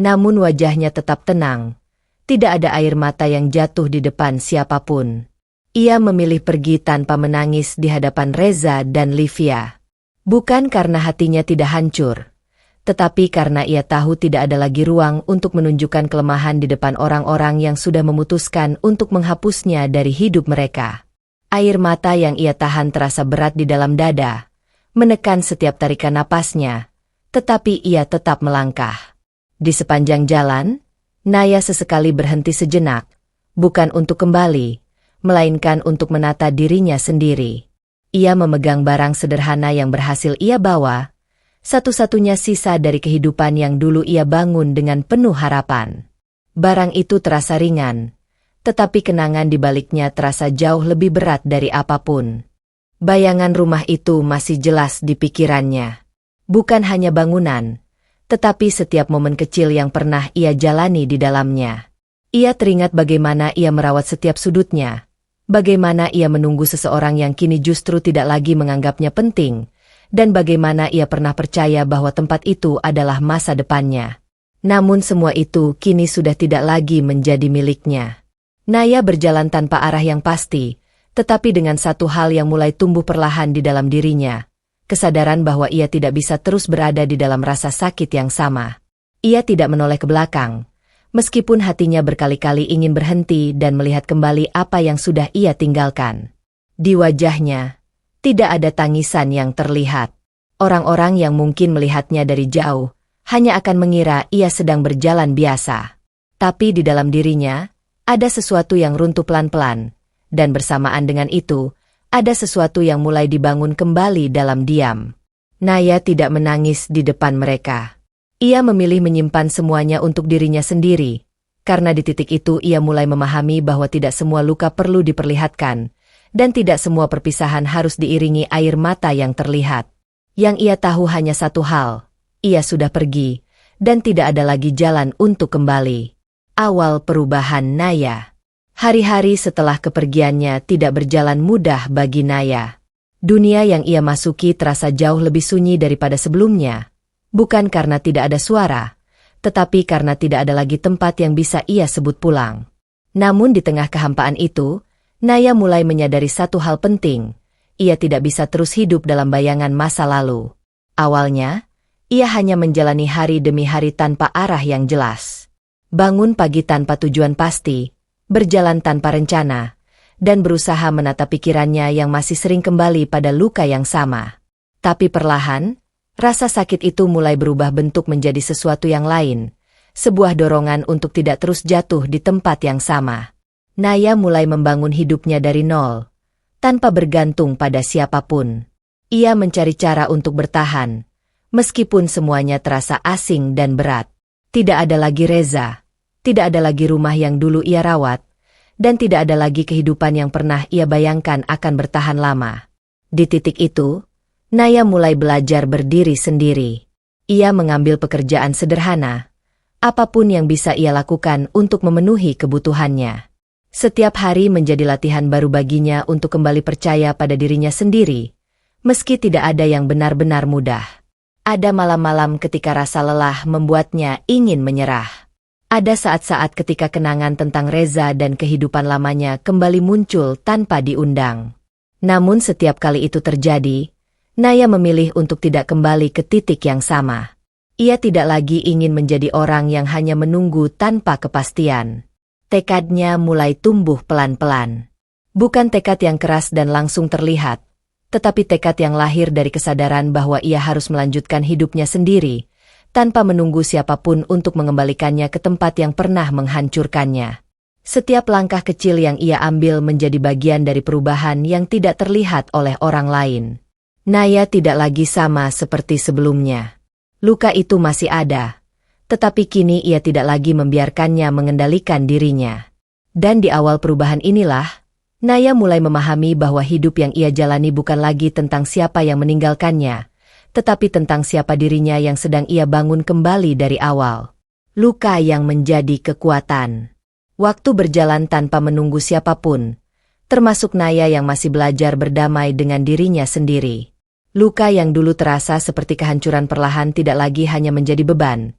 Namun wajahnya tetap tenang, tidak ada air mata yang jatuh di depan siapapun. Ia memilih pergi tanpa menangis di hadapan Reza dan Livia. Bukan karena hatinya tidak hancur, tetapi karena ia tahu tidak ada lagi ruang untuk menunjukkan kelemahan di depan orang-orang yang sudah memutuskan untuk menghapusnya dari hidup mereka. Air mata yang ia tahan terasa berat di dalam dada, menekan setiap tarikan napasnya, tetapi ia tetap melangkah. Di sepanjang jalan, Naya sesekali berhenti sejenak, bukan untuk kembali, melainkan untuk menata dirinya sendiri. Ia memegang barang sederhana yang berhasil ia bawa, satu-satunya sisa dari kehidupan yang dulu ia bangun dengan penuh harapan. Barang itu terasa ringan, tetapi kenangan di baliknya terasa jauh lebih berat dari apapun. Bayangan rumah itu masih jelas di pikirannya. Bukan hanya bangunan, tetapi setiap momen kecil yang pernah ia jalani di dalamnya. Ia teringat bagaimana ia merawat setiap sudutnya, bagaimana ia menunggu seseorang yang kini justru tidak lagi menganggapnya penting, dan bagaimana ia pernah percaya bahwa tempat itu adalah masa depannya. Namun semua itu kini sudah tidak lagi menjadi miliknya. Naya berjalan tanpa arah yang pasti, tetapi dengan satu hal yang mulai tumbuh perlahan di dalam dirinya, kesadaran bahwa ia tidak bisa terus berada di dalam rasa sakit yang sama. Ia tidak menoleh ke belakang, meskipun hatinya berkali-kali ingin berhenti dan melihat kembali apa yang sudah ia tinggalkan. Di wajahnya, tidak ada tangisan yang terlihat. Orang-orang yang mungkin melihatnya dari jauh, hanya akan mengira ia sedang berjalan biasa. Tapi di dalam dirinya, ada sesuatu yang runtuh pelan-pelan, dan bersamaan dengan itu, ada sesuatu yang mulai dibangun kembali dalam diam. Naya tidak menangis di depan mereka. Ia memilih menyimpan semuanya untuk dirinya sendiri, karena di titik itu ia mulai memahami bahwa tidak semua luka perlu diperlihatkan, dan tidak semua perpisahan harus diiringi air mata yang terlihat. Yang ia tahu hanya satu hal, ia sudah pergi, dan tidak ada lagi jalan untuk kembali. Awal perubahan Naya. Hari-hari setelah kepergiannya tidak berjalan mudah bagi Naya. Dunia yang ia masuki terasa jauh lebih sunyi daripada sebelumnya. Bukan karena tidak ada suara, tetapi karena tidak ada lagi tempat yang bisa ia sebut pulang. Namun di tengah kehampaan itu, Naya mulai menyadari satu hal penting. Ia tidak bisa terus hidup dalam bayangan masa lalu. Awalnya, ia hanya menjalani hari demi hari tanpa arah yang jelas. Bangun pagi tanpa tujuan pasti, berjalan tanpa rencana, dan berusaha menata pikirannya yang masih sering kembali pada luka yang sama. Tapi perlahan, rasa sakit itu mulai berubah bentuk menjadi sesuatu yang lain, sebuah dorongan untuk tidak terus jatuh di tempat yang sama. Naya mulai membangun hidupnya dari nol, tanpa bergantung pada siapapun. Ia mencari cara untuk bertahan, meskipun semuanya terasa asing dan berat. Tidak ada lagi Reza, tidak ada lagi rumah yang dulu ia rawat, dan tidak ada lagi kehidupan yang pernah ia bayangkan akan bertahan lama. Di titik itu, Naya mulai belajar berdiri sendiri. Ia mengambil pekerjaan sederhana, apapun yang bisa ia lakukan untuk memenuhi kebutuhannya. Setiap hari menjadi latihan baru baginya untuk kembali percaya pada dirinya sendiri, meski tidak ada yang benar-benar mudah. Ada malam-malam ketika rasa lelah membuatnya ingin menyerah. Ada saat-saat ketika kenangan tentang Reza dan kehidupan lamanya kembali muncul tanpa diundang. Namun setiap kali itu terjadi, Naya memilih untuk tidak kembali ke titik yang sama. Ia tidak lagi ingin menjadi orang yang hanya menunggu tanpa kepastian. Tekadnya mulai tumbuh pelan-pelan. Bukan tekad yang keras dan langsung terlihat, tetapi tekad yang lahir dari kesadaran bahwa ia harus melanjutkan hidupnya sendiri, tanpa menunggu siapapun untuk mengembalikannya ke tempat yang pernah menghancurkannya. Setiap langkah kecil yang ia ambil menjadi bagian dari perubahan yang tidak terlihat oleh orang lain. Naya tidak lagi sama seperti sebelumnya. Luka itu masih ada, tetapi kini ia tidak lagi membiarkannya mengendalikan dirinya. Dan di awal perubahan inilah, Naya mulai memahami bahwa hidup yang ia jalani bukan lagi tentang siapa yang meninggalkannya, tetapi tentang siapa dirinya yang sedang ia bangun kembali dari awal. Luka yang menjadi kekuatan. Waktu berjalan tanpa menunggu siapapun, termasuk Naya yang masih belajar berdamai dengan dirinya sendiri. Luka yang dulu terasa seperti kehancuran perlahan tidak lagi hanya menjadi beban,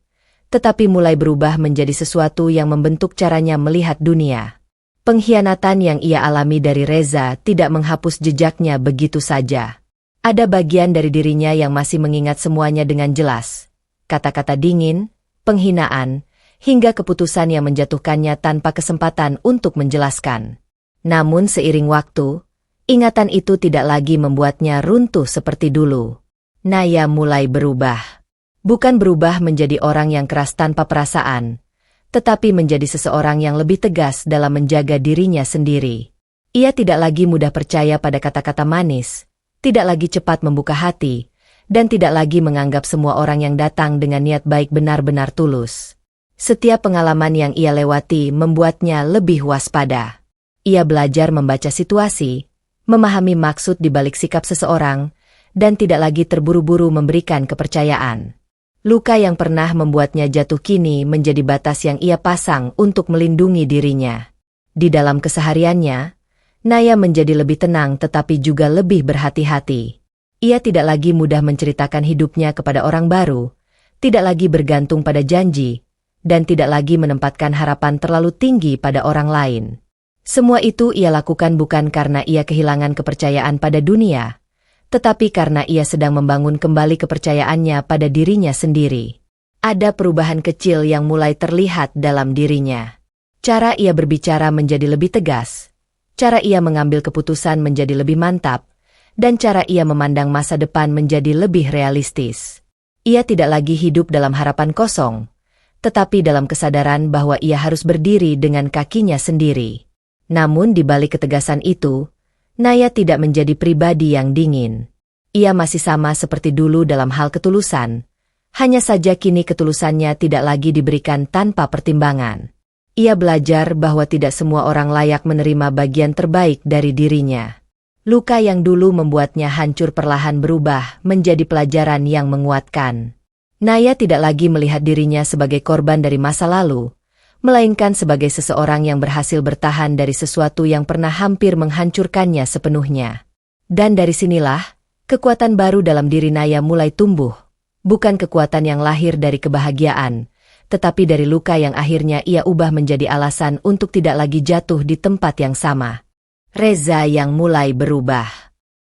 tetapi mulai berubah menjadi sesuatu yang membentuk caranya melihat dunia. Pengkhianatan yang ia alami dari Reza tidak menghapus jejaknya begitu saja. Ada bagian dari dirinya yang masih mengingat semuanya dengan jelas. Kata-kata dingin, penghinaan, hingga keputusan yang menjatuhkannya tanpa kesempatan untuk menjelaskan. Namun seiring waktu, ingatan itu tidak lagi membuatnya runtuh seperti dulu. Naya mulai berubah. Bukan berubah menjadi orang yang keras tanpa perasaan, tetapi menjadi seseorang yang lebih tegas dalam menjaga dirinya sendiri. Ia tidak lagi mudah percaya pada kata-kata manis, tidak lagi cepat membuka hati, dan tidak lagi menganggap semua orang yang datang dengan niat baik benar-benar tulus. Setiap pengalaman yang ia lewati membuatnya lebih waspada. Ia belajar membaca situasi, memahami maksud di balik sikap seseorang, dan tidak lagi terburu-buru memberikan kepercayaan. Luka yang pernah membuatnya jatuh kini menjadi batas yang ia pasang untuk melindungi dirinya. Di dalam kesehariannya, Naya menjadi lebih tenang tetapi juga lebih berhati-hati. Ia tidak lagi mudah menceritakan hidupnya kepada orang baru, tidak lagi bergantung pada janji, dan tidak lagi menempatkan harapan terlalu tinggi pada orang lain. Semua itu ia lakukan bukan karena ia kehilangan kepercayaan pada dunia, tetapi karena ia sedang membangun kembali kepercayaannya pada dirinya sendiri. Ada perubahan kecil yang mulai terlihat dalam dirinya. Cara ia berbicara menjadi lebih tegas, cara ia mengambil keputusan menjadi lebih mantap, dan cara ia memandang masa depan menjadi lebih realistis. Ia tidak lagi hidup dalam harapan kosong, tetapi dalam kesadaran bahwa ia harus berdiri dengan kakinya sendiri. Namun di balik ketegasan itu, Naya tidak menjadi pribadi yang dingin. Ia masih sama seperti dulu dalam hal ketulusan, hanya saja kini ketulusannya tidak lagi diberikan tanpa pertimbangan. Ia belajar bahwa tidak semua orang layak menerima bagian terbaik dari dirinya. Luka yang dulu membuatnya hancur perlahan berubah menjadi pelajaran yang menguatkan. Naya tidak lagi melihat dirinya sebagai korban dari masa lalu, melainkan sebagai seseorang yang berhasil bertahan dari sesuatu yang pernah hampir menghancurkannya sepenuhnya. Dan dari sinilah, kekuatan baru dalam diri Naya mulai tumbuh. Bukan kekuatan yang lahir dari kebahagiaan, tetapi dari luka yang akhirnya ia ubah menjadi alasan untuk tidak lagi jatuh di tempat yang sama. Reza yang mulai berubah.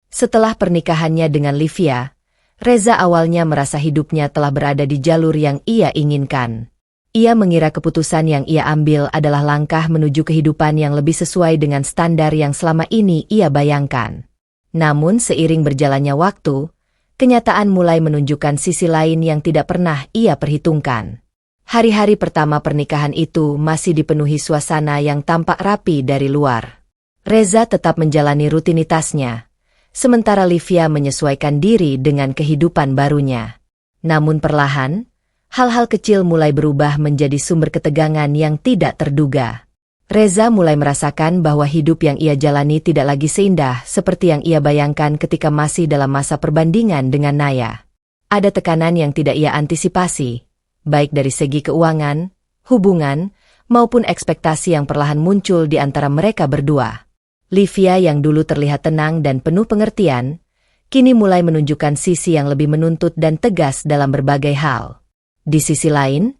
Setelah pernikahannya dengan Livia, Reza awalnya merasa hidupnya telah berada di jalur yang ia inginkan. Ia mengira keputusan yang ia ambil adalah langkah menuju kehidupan yang lebih sesuai dengan standar yang selama ini ia bayangkan. Namun seiring berjalannya waktu, kenyataan mulai menunjukkan sisi lain yang tidak pernah ia perhitungkan. Hari-hari pertama pernikahan itu masih dipenuhi suasana yang tampak rapi dari luar. Reza tetap menjalani rutinitasnya, sementara Livia menyesuaikan diri dengan kehidupan barunya. Namun perlahan, hal-hal kecil mulai berubah menjadi sumber ketegangan yang tidak terduga. Reza mulai merasakan bahwa hidup yang ia jalani tidak lagi seindah seperti yang ia bayangkan ketika masih dalam masa perbandingan dengan Naya. Ada tekanan yang tidak ia antisipasi, baik dari segi keuangan, hubungan, maupun ekspektasi yang perlahan muncul di antara mereka berdua. Livia yang dulu terlihat tenang dan penuh pengertian, kini mulai menunjukkan sisi yang lebih menuntut dan tegas dalam berbagai hal. Di sisi lain,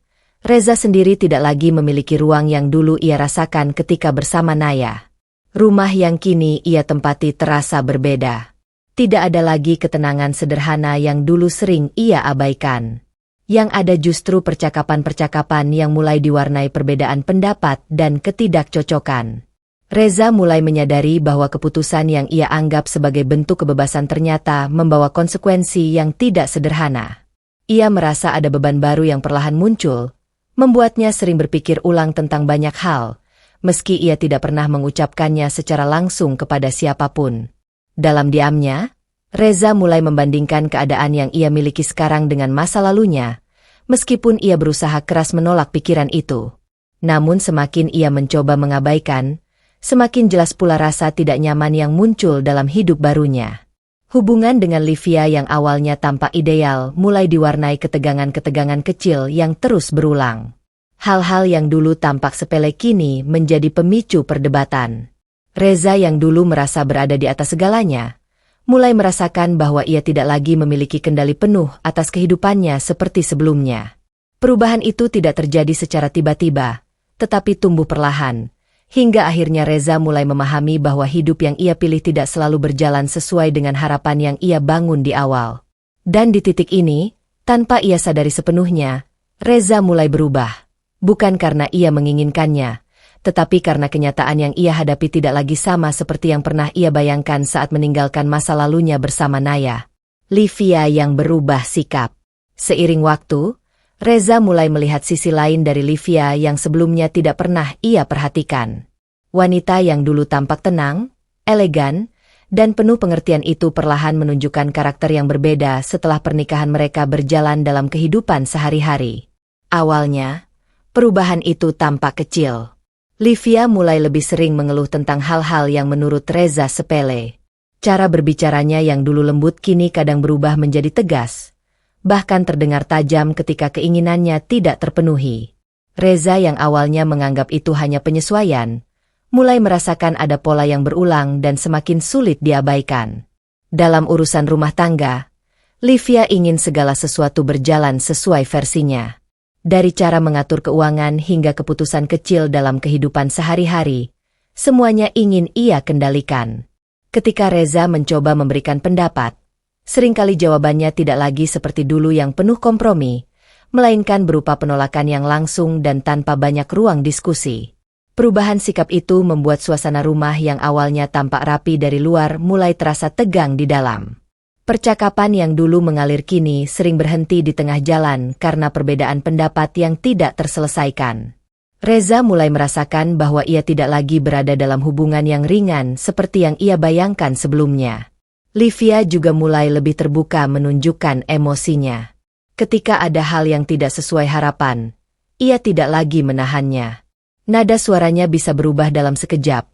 Reza sendiri tidak lagi memiliki ruang yang dulu ia rasakan ketika bersama Naya. Rumah yang kini ia tempati terasa berbeda. Tidak ada lagi ketenangan sederhana yang dulu sering ia abaikan. Yang ada justru percakapan-percakapan yang mulai diwarnai perbedaan pendapat dan ketidakcocokan. Reza mulai menyadari bahwa keputusan yang ia anggap sebagai bentuk kebebasan ternyata membawa konsekuensi yang tidak sederhana. Ia merasa ada beban baru yang perlahan muncul, membuatnya sering berpikir ulang tentang banyak hal, meski ia tidak pernah mengucapkannya secara langsung kepada siapapun. Dalam diamnya, Reza mulai membandingkan keadaan yang ia miliki sekarang dengan masa lalunya, meskipun ia berusaha keras menolak pikiran itu. Namun semakin ia mencoba mengabaikan, semakin jelas pula rasa tidak nyaman yang muncul dalam hidup barunya. Hubungan dengan Livia yang awalnya tampak ideal mulai diwarnai ketegangan-ketegangan kecil yang terus berulang. Hal-hal yang dulu tampak sepele kini menjadi pemicu perdebatan. Reza yang dulu merasa berada di atas segalanya, mulai merasakan bahwa ia tidak lagi memiliki kendali penuh atas kehidupannya seperti sebelumnya. Perubahan itu tidak terjadi secara tiba-tiba, tetapi tumbuh perlahan, Hingga akhirnya Reza mulai memahami bahwa hidup yang ia pilih tidak selalu berjalan sesuai dengan harapan yang ia bangun di awal. Dan di titik ini, tanpa ia sadari sepenuhnya, Reza mulai berubah. Bukan karena ia menginginkannya, tetapi karena kenyataan yang ia hadapi tidak lagi sama seperti yang pernah ia bayangkan saat meninggalkan masa lalunya bersama Naya. Livia yang berubah sikap. Seiring waktu, Reza mulai melihat sisi lain dari Livia yang sebelumnya tidak pernah ia perhatikan. Wanita yang dulu tampak tenang, elegan, dan penuh pengertian itu perlahan menunjukkan karakter yang berbeda setelah pernikahan mereka berjalan dalam kehidupan sehari-hari. Awalnya, perubahan itu tampak kecil. Livia mulai lebih sering mengeluh tentang hal-hal yang menurut Reza sepele. Cara berbicaranya yang dulu lembut kini kadang berubah menjadi tegas. Bahkan terdengar tajam ketika keinginannya tidak terpenuhi. Reza yang awalnya menganggap itu hanya penyesuaian, mulai merasakan ada pola yang berulang dan semakin sulit diabaikan. Dalam urusan rumah tangga, Livia ingin segala sesuatu berjalan sesuai versinya. Dari cara mengatur keuangan hingga keputusan kecil dalam kehidupan sehari-hari, semuanya ingin ia kendalikan. Ketika Reza mencoba memberikan pendapat, seringkali jawabannya tidak lagi seperti dulu yang penuh kompromi, melainkan berupa penolakan yang langsung dan tanpa banyak ruang diskusi. Perubahan sikap itu membuat suasana rumah yang awalnya tampak rapi dari luar mulai terasa tegang di dalam. Percakapan yang dulu mengalir kini sering berhenti di tengah jalan karena perbedaan pendapat yang tidak terselesaikan. Reza mulai merasakan bahwa ia tidak lagi berada dalam hubungan yang ringan seperti yang ia bayangkan sebelumnya. Livia juga mulai lebih terbuka menunjukkan emosinya. Ketika ada hal yang tidak sesuai harapan, ia tidak lagi menahannya. Nada suaranya bisa berubah dalam sekejap,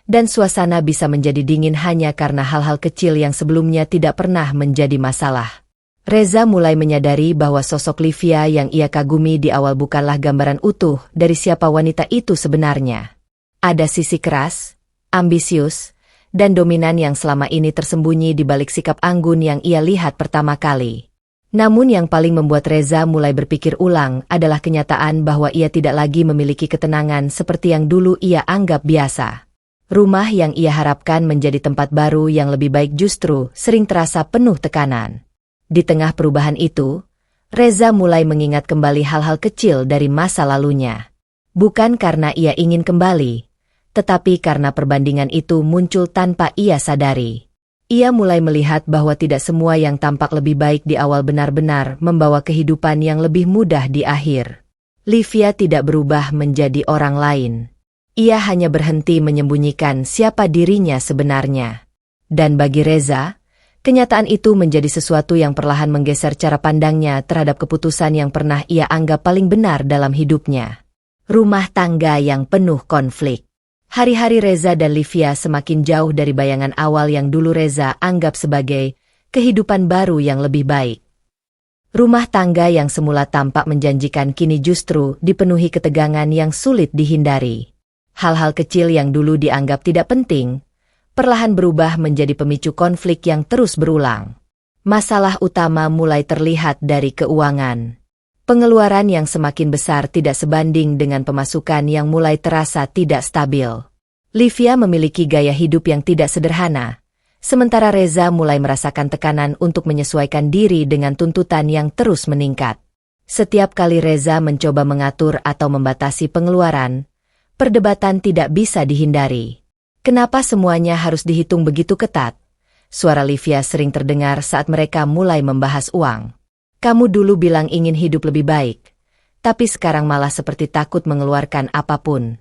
dan suasana bisa menjadi dingin hanya karena hal-hal kecil yang sebelumnya tidak pernah menjadi masalah. Reza mulai menyadari bahwa sosok Livia yang ia kagumi di awal bukanlah gambaran utuh dari siapa wanita itu sebenarnya. Ada sisi keras, ambisius, dan dominan yang selama ini tersembunyi di balik sikap anggun yang ia lihat pertama kali. Namun yang paling membuat Reza mulai berpikir ulang adalah kenyataan bahwa ia tidak lagi memiliki ketenangan seperti yang dulu ia anggap biasa. Rumah yang ia harapkan menjadi tempat baru yang lebih baik justru sering terasa penuh tekanan. Di tengah perubahan itu, Reza mulai mengingat kembali hal-hal kecil dari masa lalunya. Bukan karena ia ingin kembali, tetapi karena perbandingan itu muncul tanpa ia sadari. Ia mulai melihat bahwa tidak semua yang tampak lebih baik di awal benar-benar membawa kehidupan yang lebih mudah di akhir. Livia tidak berubah menjadi orang lain. Ia hanya berhenti menyembunyikan siapa dirinya sebenarnya. Dan bagi Reza, kenyataan itu menjadi sesuatu yang perlahan menggeser cara pandangnya terhadap keputusan yang pernah ia anggap paling benar dalam hidupnya. Rumah tangga yang penuh konflik. Hari-hari Reza dan Livia semakin jauh dari bayangan awal yang dulu Reza anggap sebagai kehidupan baru yang lebih baik. Rumah tangga yang semula tampak menjanjikan kini justru dipenuhi ketegangan yang sulit dihindari. Hal-hal kecil yang dulu dianggap tidak penting, perlahan berubah menjadi pemicu konflik yang terus berulang. Masalah utama mulai terlihat dari keuangan. Pengeluaran yang semakin besar tidak sebanding dengan pemasukan yang mulai terasa tidak stabil. Livia memiliki gaya hidup yang tidak sederhana, sementara Reza mulai merasakan tekanan untuk menyesuaikan diri dengan tuntutan yang terus meningkat. Setiap kali Reza mencoba mengatur atau membatasi pengeluaran, perdebatan tidak bisa dihindari. Kenapa semuanya harus dihitung begitu ketat? Suara Livia sering terdengar saat mereka mulai membahas uang. Kamu dulu bilang ingin hidup lebih baik, tapi sekarang malah seperti takut mengeluarkan apapun.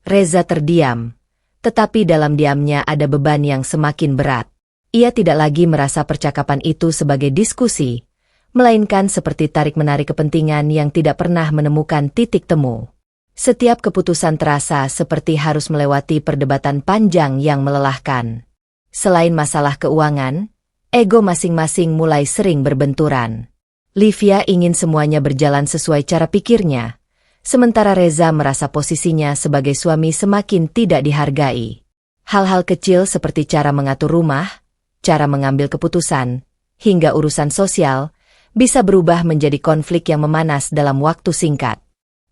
Reza terdiam, tetapi dalam diamnya ada beban yang semakin berat. Ia tidak lagi merasa percakapan itu sebagai diskusi, melainkan seperti tarik-menarik kepentingan yang tidak pernah menemukan titik temu. Setiap keputusan terasa seperti harus melewati perdebatan panjang yang melelahkan. Selain masalah keuangan, ego masing-masing mulai sering berbenturan. Livia ingin semuanya berjalan sesuai cara pikirnya, sementara Reza merasa posisinya sebagai suami semakin tidak dihargai. Hal-hal kecil seperti cara mengatur rumah, cara mengambil keputusan, hingga urusan sosial, bisa berubah menjadi konflik yang memanas dalam waktu singkat.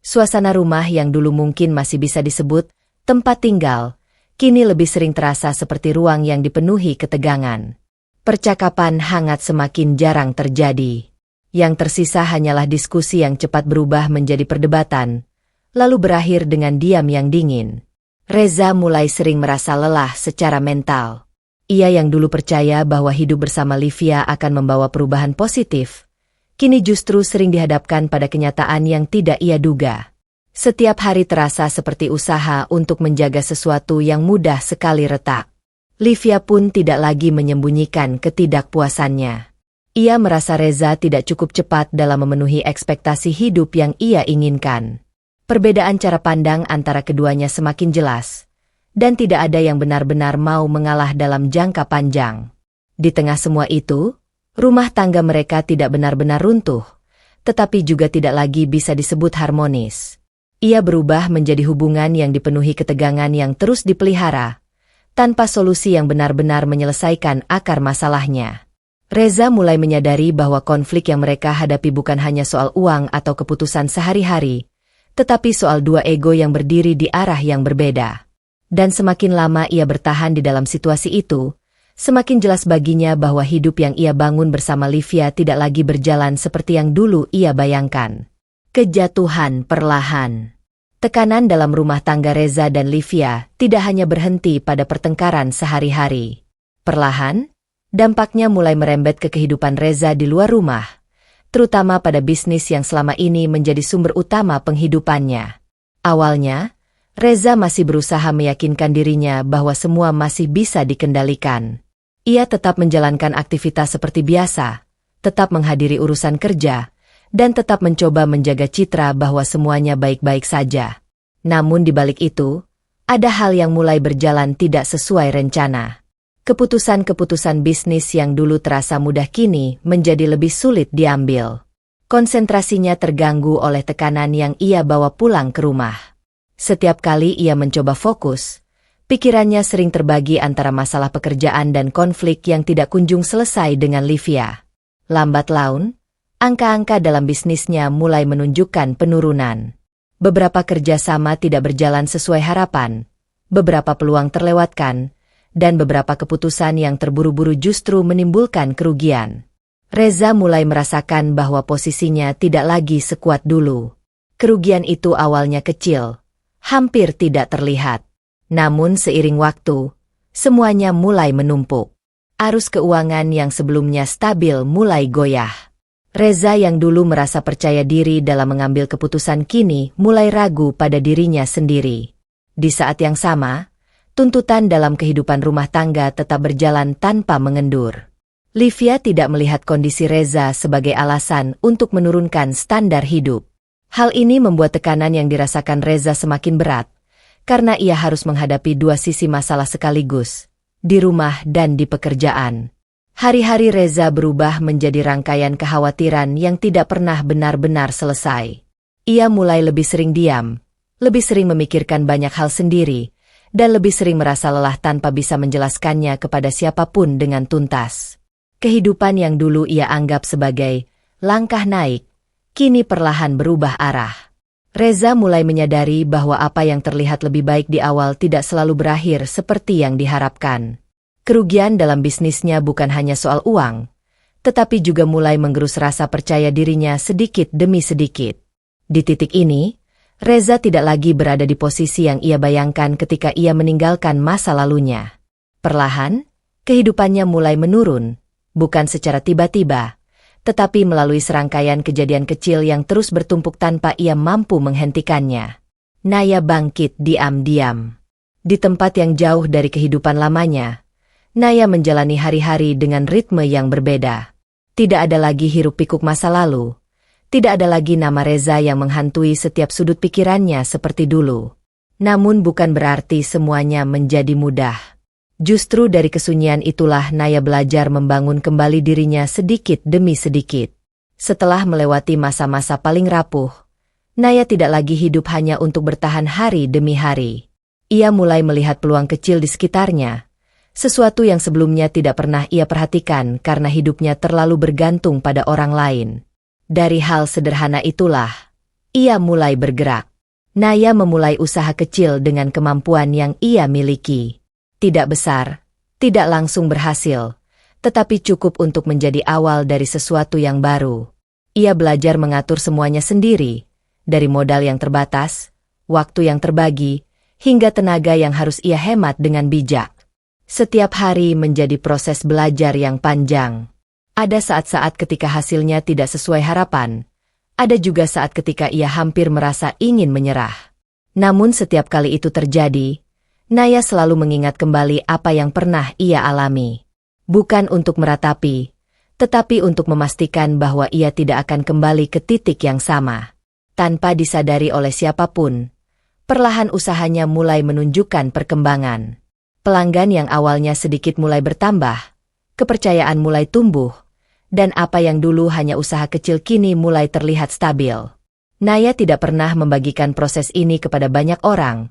Suasana rumah yang dulu mungkin masih bisa disebut Tempat tinggal kini lebih sering terasa seperti ruang yang dipenuhi ketegangan. Percakapan hangat semakin jarang terjadi. Yang tersisa hanyalah diskusi yang cepat berubah menjadi perdebatan, lalu berakhir dengan diam yang dingin. Reza mulai sering merasa lelah secara mental. Ia yang dulu percaya bahwa hidup bersama Livia akan membawa perubahan positif, kini justru sering dihadapkan pada kenyataan yang tidak ia duga. Setiap hari terasa seperti usaha untuk menjaga sesuatu yang mudah sekali retak. Livia pun tidak lagi menyembunyikan ketidakpuasannya. Ia merasa Reza tidak cukup cepat dalam memenuhi ekspektasi hidup yang ia inginkan. Perbedaan cara pandang antara keduanya semakin jelas, dan tidak ada yang benar-benar mau mengalah dalam jangka panjang. Di tengah semua itu, rumah tangga mereka tidak benar-benar runtuh, tetapi juga tidak lagi bisa disebut harmonis. Ia berubah menjadi hubungan yang dipenuhi ketegangan yang terus dipelihara, tanpa solusi yang benar-benar menyelesaikan akar masalahnya. Reza mulai menyadari bahwa konflik yang mereka hadapi bukan hanya soal uang atau keputusan sehari-hari, tetapi soal dua ego yang berdiri di arah yang berbeda. Dan semakin lama ia bertahan di dalam situasi itu, semakin jelas baginya bahwa hidup yang ia bangun bersama Livia tidak lagi berjalan seperti yang dulu ia bayangkan. Kejatuhan perlahan. Tekanan dalam rumah tangga Reza dan Livia tidak hanya berhenti pada pertengkaran sehari-hari. Perlahan, dampaknya mulai merembet ke kehidupan Reza di luar rumah, terutama pada bisnis yang selama ini menjadi sumber utama penghidupannya. Awalnya, Reza masih berusaha meyakinkan dirinya bahwa semua masih bisa dikendalikan. Ia tetap menjalankan aktivitas seperti biasa, tetap menghadiri urusan kerja, dan tetap mencoba menjaga citra bahwa semuanya baik-baik saja. Namun di balik itu, ada hal yang mulai berjalan tidak sesuai rencana. Keputusan-keputusan bisnis yang dulu terasa mudah kini menjadi lebih sulit diambil. Konsentrasinya terganggu oleh tekanan yang ia bawa pulang ke rumah. Setiap kali ia mencoba fokus, pikirannya sering terbagi antara masalah pekerjaan dan konflik yang tidak kunjung selesai dengan Livia. Lambat laun, angka-angka dalam bisnisnya mulai menunjukkan penurunan. Beberapa kerjasama tidak berjalan sesuai harapan, beberapa peluang terlewatkan, dan beberapa keputusan yang terburu-buru justru menimbulkan kerugian. Reza mulai merasakan bahwa posisinya tidak lagi sekuat dulu. Kerugian itu awalnya kecil, hampir tidak terlihat. Namun seiring waktu, semuanya mulai menumpuk. Arus keuangan yang sebelumnya stabil mulai goyah. Reza yang dulu merasa percaya diri dalam mengambil keputusan kini mulai ragu pada dirinya sendiri. Di saat yang sama, tuntutan dalam kehidupan rumah tangga tetap berjalan tanpa mengendur. Livia tidak melihat kondisi Reza sebagai alasan untuk menurunkan standar hidup. Hal ini membuat tekanan yang dirasakan Reza semakin berat, karena ia harus menghadapi dua sisi masalah sekaligus, di rumah dan di pekerjaan. Hari-hari Reza berubah menjadi rangkaian kekhawatiran yang tidak pernah benar-benar selesai. Ia mulai lebih sering diam, lebih sering memikirkan banyak hal sendiri, dan lebih sering merasa lelah tanpa bisa menjelaskannya kepada siapapun dengan tuntas. Kehidupan yang dulu ia anggap sebagai langkah naik, kini perlahan berubah arah. Reza mulai menyadari bahwa apa yang terlihat lebih baik di awal tidak selalu berakhir seperti yang diharapkan. Kerugian dalam bisnisnya bukan hanya soal uang, tetapi juga mulai menggerus rasa percaya dirinya sedikit demi sedikit. Di titik ini, Reza tidak lagi berada di posisi yang ia bayangkan ketika ia meninggalkan masa lalunya. Perlahan, kehidupannya mulai menurun, bukan secara tiba-tiba, tetapi melalui serangkaian kejadian kecil yang terus bertumpuk tanpa ia mampu menghentikannya. Naya bangkit diam-diam. Di tempat yang jauh dari kehidupan lamanya, Naya menjalani hari-hari dengan ritme yang berbeda. Tidak ada lagi hiruk-pikuk masa lalu. Tidak ada lagi nama Reza yang menghantui setiap sudut pikirannya seperti dulu. Namun bukan berarti semuanya menjadi mudah. Justru dari kesunyian itulah Naya belajar membangun kembali dirinya sedikit demi sedikit. Setelah melewati masa-masa paling rapuh, Naya tidak lagi hidup hanya untuk bertahan hari demi hari. Ia mulai melihat peluang kecil di sekitarnya. Sesuatu yang sebelumnya tidak pernah ia perhatikan karena hidupnya terlalu bergantung pada orang lain. Dari hal sederhana itulah, ia mulai bergerak. Naya memulai usaha kecil dengan kemampuan yang ia miliki. Tidak besar, tidak langsung berhasil, tetapi cukup untuk menjadi awal dari sesuatu yang baru. Ia belajar mengatur semuanya sendiri, dari modal yang terbatas, waktu yang terbagi, hingga tenaga yang harus ia hemat dengan bijak. Setiap hari menjadi proses belajar yang panjang. Ada saat-saat ketika hasilnya tidak sesuai harapan. Ada juga saat ketika ia hampir merasa ingin menyerah. Namun setiap kali itu terjadi, Naya selalu mengingat kembali apa yang pernah ia alami. Bukan untuk meratapi, tetapi untuk memastikan bahwa ia tidak akan kembali ke titik yang sama. Tanpa disadari oleh siapapun, perlahan usahanya mulai menunjukkan perkembangan. Pelanggan yang awalnya sedikit mulai bertambah, kepercayaan mulai tumbuh, dan apa yang dulu hanya usaha kecil kini mulai terlihat stabil. Naya tidak pernah membagikan proses ini kepada banyak orang.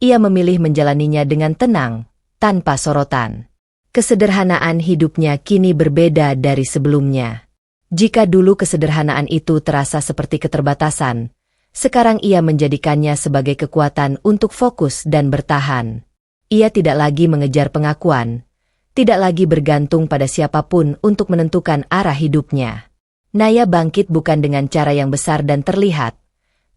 Ia memilih menjalaninya dengan tenang, tanpa sorotan. Kesederhanaan hidupnya kini berbeda dari sebelumnya. Jika dulu kesederhanaan itu terasa seperti keterbatasan, sekarang ia menjadikannya sebagai kekuatan untuk fokus dan bertahan. Ia tidak lagi mengejar pengakuan, tidak lagi bergantung pada siapapun untuk menentukan arah hidupnya. Naya bangkit bukan dengan cara yang besar dan terlihat,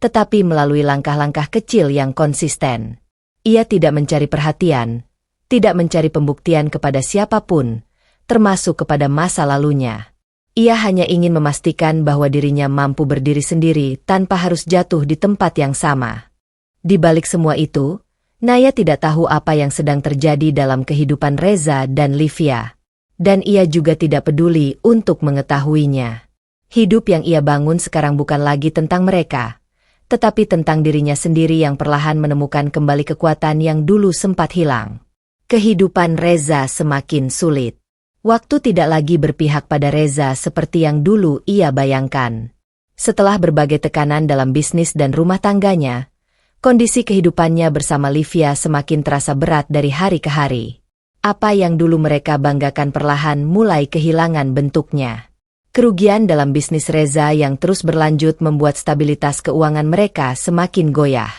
tetapi melalui langkah-langkah kecil yang konsisten. Ia tidak mencari perhatian, tidak mencari pembuktian kepada siapapun, termasuk kepada masa lalunya. Ia hanya ingin memastikan bahwa dirinya mampu berdiri sendiri tanpa harus jatuh di tempat yang sama. Di balik semua itu, Naya tidak tahu apa yang sedang terjadi dalam kehidupan Reza dan Livia. Dan ia juga tidak peduli untuk mengetahuinya. Hidup yang ia bangun sekarang bukan lagi tentang mereka, tetapi tentang dirinya sendiri yang perlahan menemukan kembali kekuatan yang dulu sempat hilang. Kehidupan Reza semakin sulit. Waktu tidak lagi berpihak pada Reza seperti yang dulu ia bayangkan. Setelah berbagai tekanan dalam bisnis dan rumah tangganya, kondisi kehidupannya bersama Livia semakin terasa berat dari hari ke hari. Apa yang dulu mereka banggakan perlahan mulai kehilangan bentuknya. Kerugian dalam bisnis Reza yang terus berlanjut membuat stabilitas keuangan mereka semakin goyah.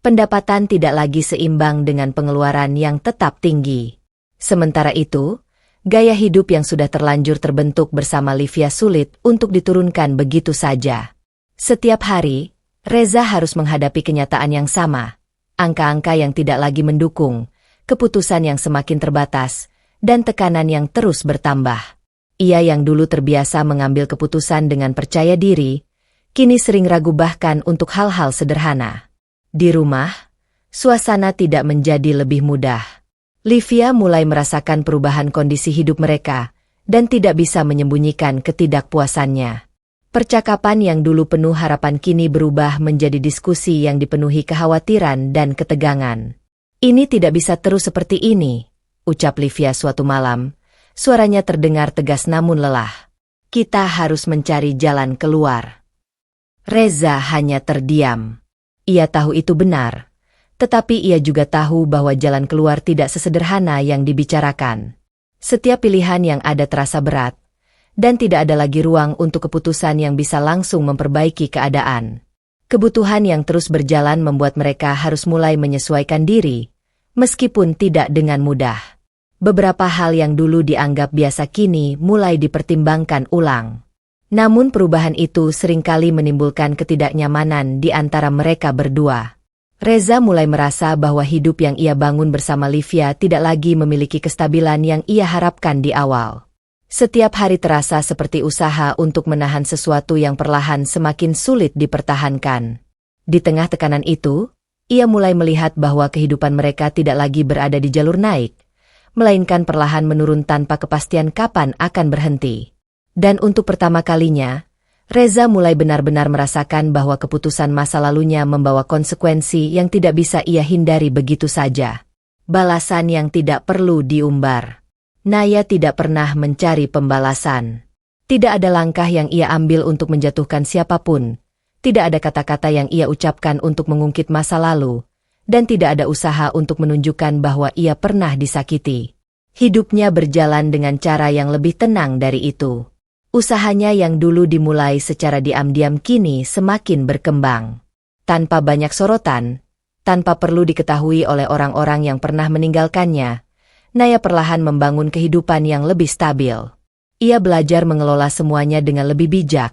Pendapatan tidak lagi seimbang dengan pengeluaran yang tetap tinggi. Sementara itu, gaya hidup yang sudah terlanjur terbentuk bersama Livia sulit untuk diturunkan begitu saja. Setiap hari, Reza harus menghadapi kenyataan yang sama, angka-angka yang tidak lagi mendukung, keputusan yang semakin terbatas, dan tekanan yang terus bertambah. Ia yang dulu terbiasa mengambil keputusan dengan percaya diri, kini sering ragu bahkan untuk hal-hal sederhana. Di rumah, suasana tidak menjadi lebih mudah. Livia mulai merasakan perubahan kondisi hidup mereka, dan tidak bisa menyembunyikan ketidakpuasannya. Percakapan yang dulu penuh harapan kini berubah menjadi diskusi yang dipenuhi kekhawatiran dan ketegangan. "Ini tidak bisa terus seperti ini," ucap Livia suatu malam. Suaranya terdengar tegas namun lelah. "Kita harus mencari jalan keluar." Reza hanya terdiam. Ia tahu itu benar, tetapi ia juga tahu bahwa jalan keluar tidak sesederhana yang dibicarakan. Setiap pilihan yang ada terasa berat, dan tidak ada lagi ruang untuk keputusan yang bisa langsung memperbaiki keadaan. Kebutuhan yang terus berjalan membuat mereka harus mulai menyesuaikan diri, meskipun tidak dengan mudah. Beberapa hal yang dulu dianggap biasa kini mulai dipertimbangkan ulang. Namun perubahan itu seringkali menimbulkan ketidaknyamanan di antara mereka berdua. Reza mulai merasa bahwa hidup yang ia bangun bersama Livia tidak lagi memiliki kestabilan yang ia harapkan di awal. Setiap hari terasa seperti usaha untuk menahan sesuatu yang perlahan semakin sulit dipertahankan. Di tengah tekanan itu, ia mulai melihat bahwa kehidupan mereka tidak lagi berada di jalur naik, melainkan perlahan menurun tanpa kepastian kapan akan berhenti. Dan untuk pertama kalinya, Reza mulai benar-benar merasakan bahwa keputusan masa lalunya membawa konsekuensi yang tidak bisa ia hindari begitu saja. Balasan yang tidak perlu diumbar. Naya tidak pernah mencari pembalasan. Tidak ada langkah yang ia ambil untuk menjatuhkan siapapun. Tidak ada kata-kata yang ia ucapkan untuk mengungkit masa lalu. Dan tidak ada usaha untuk menunjukkan bahwa ia pernah disakiti. Hidupnya berjalan dengan cara yang lebih tenang dari itu. Usahanya yang dulu dimulai secara diam-diam kini semakin berkembang. tanpa banyak sorotan, tanpa perlu diketahui oleh orang-orang yang pernah meninggalkannya. Naya perlahan membangun kehidupan yang lebih stabil. Ia belajar mengelola semuanya dengan lebih bijak,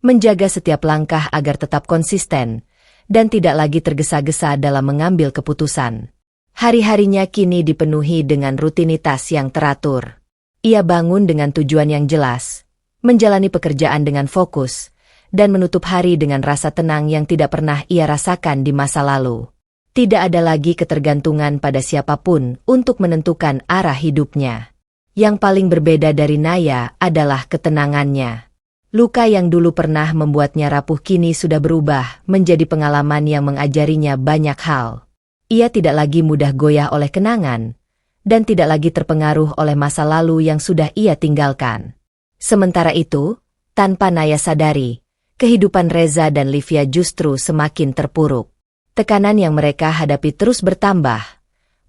menjaga setiap langkah agar tetap konsisten, dan tidak lagi tergesa-gesa dalam mengambil keputusan. Hari-harinya kini dipenuhi dengan rutinitas yang teratur. Ia bangun dengan tujuan yang jelas, menjalani pekerjaan dengan fokus, dan menutup hari dengan rasa tenang yang tidak pernah ia rasakan di masa lalu. Tidak ada lagi ketergantungan pada siapapun untuk menentukan arah hidupnya. Yang paling berbeda dari Naya adalah ketenangannya. Luka yang dulu pernah membuatnya rapuh kini sudah berubah menjadi pengalaman yang mengajarinya banyak hal. Ia tidak lagi mudah goyah oleh kenangan, dan tidak lagi terpengaruh oleh masa lalu yang sudah ia tinggalkan. Sementara itu, tanpa Naya sadari, kehidupan Reza dan Livia justru semakin terpuruk. Tekanan yang mereka hadapi terus bertambah,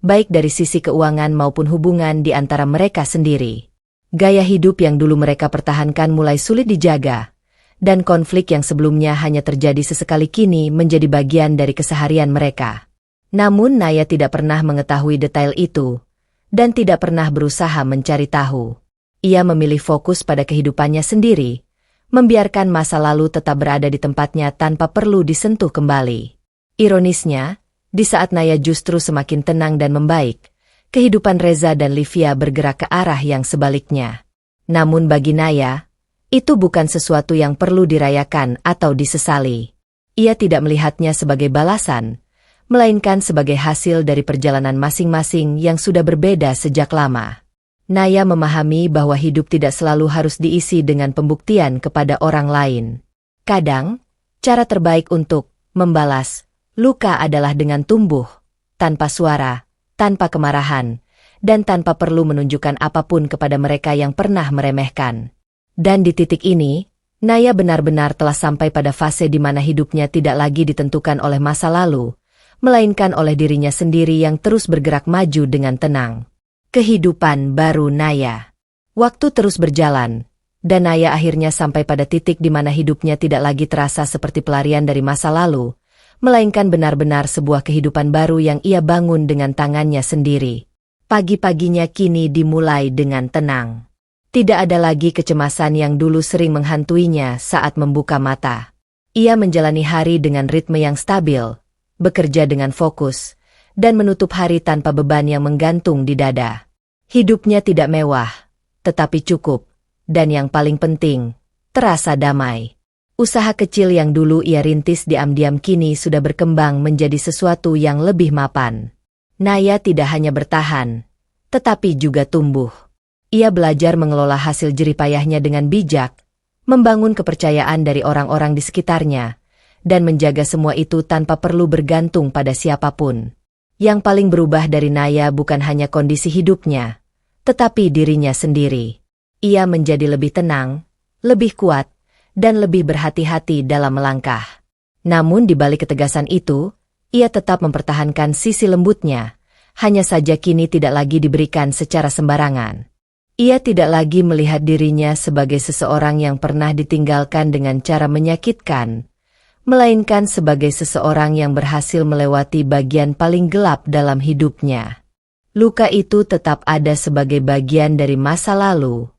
baik dari sisi keuangan maupun hubungan di antara mereka sendiri. Gaya hidup yang dulu mereka pertahankan mulai sulit dijaga, dan konflik yang sebelumnya hanya terjadi sesekali kini menjadi bagian dari keseharian mereka. Namun Naya tidak pernah mengetahui detail itu, dan tidak pernah berusaha mencari tahu. Ia memilih fokus pada kehidupannya sendiri, membiarkan masa lalu tetap berada di tempatnya tanpa perlu disentuh kembali. Ironisnya, di saat Naya justru semakin tenang dan membaik, kehidupan Reza dan Livia bergerak ke arah yang sebaliknya. Namun bagi Naya, itu bukan sesuatu yang perlu dirayakan atau disesali. Ia tidak melihatnya sebagai balasan, melainkan sebagai hasil dari perjalanan masing-masing yang sudah berbeda sejak lama. Naya memahami bahwa hidup tidak selalu harus diisi dengan pembuktian kepada orang lain. Kadang, cara terbaik untuk membalas luka adalah dengan tumbuh, tanpa suara, tanpa kemarahan, dan tanpa perlu menunjukkan apapun kepada mereka yang pernah meremehkan. Dan di titik ini, Naya benar-benar telah sampai pada fase di mana hidupnya tidak lagi ditentukan oleh masa lalu, melainkan oleh dirinya sendiri yang terus bergerak maju dengan tenang. Kehidupan baru Naya. Waktu terus berjalan, dan Naya akhirnya sampai pada titik di mana hidupnya tidak lagi terasa seperti pelarian dari masa lalu, melainkan benar-benar sebuah kehidupan baru yang ia bangun dengan tangannya sendiri. Pagi-paginya kini dimulai dengan tenang. Tidak ada lagi kecemasan yang dulu sering menghantuinya saat membuka mata. Ia menjalani hari dengan ritme yang stabil, bekerja dengan fokus, dan menutup hari tanpa beban yang menggantung di dada. Hidupnya tidak mewah, tetapi cukup, dan yang paling penting, terasa damai. Usaha kecil yang dulu ia rintis diam-diam kini sudah berkembang menjadi sesuatu yang lebih mapan. Naya tidak hanya bertahan, tetapi juga tumbuh. Ia belajar mengelola hasil jeripayahnya dengan bijak, membangun kepercayaan dari orang-orang di sekitarnya, dan menjaga semua itu tanpa perlu bergantung pada siapapun. Yang paling berubah dari Naya bukan hanya kondisi hidupnya, tetapi dirinya sendiri. Ia menjadi lebih tenang, lebih kuat, dan lebih berhati-hati dalam melangkah. Namun di balik ketegasan itu, ia tetap mempertahankan sisi lembutnya, hanya saja kini tidak lagi diberikan secara sembarangan. Ia tidak lagi melihat dirinya sebagai seseorang yang pernah ditinggalkan dengan cara menyakitkan, melainkan sebagai seseorang yang berhasil melewati bagian paling gelap dalam hidupnya. Luka itu tetap ada sebagai bagian dari masa lalu,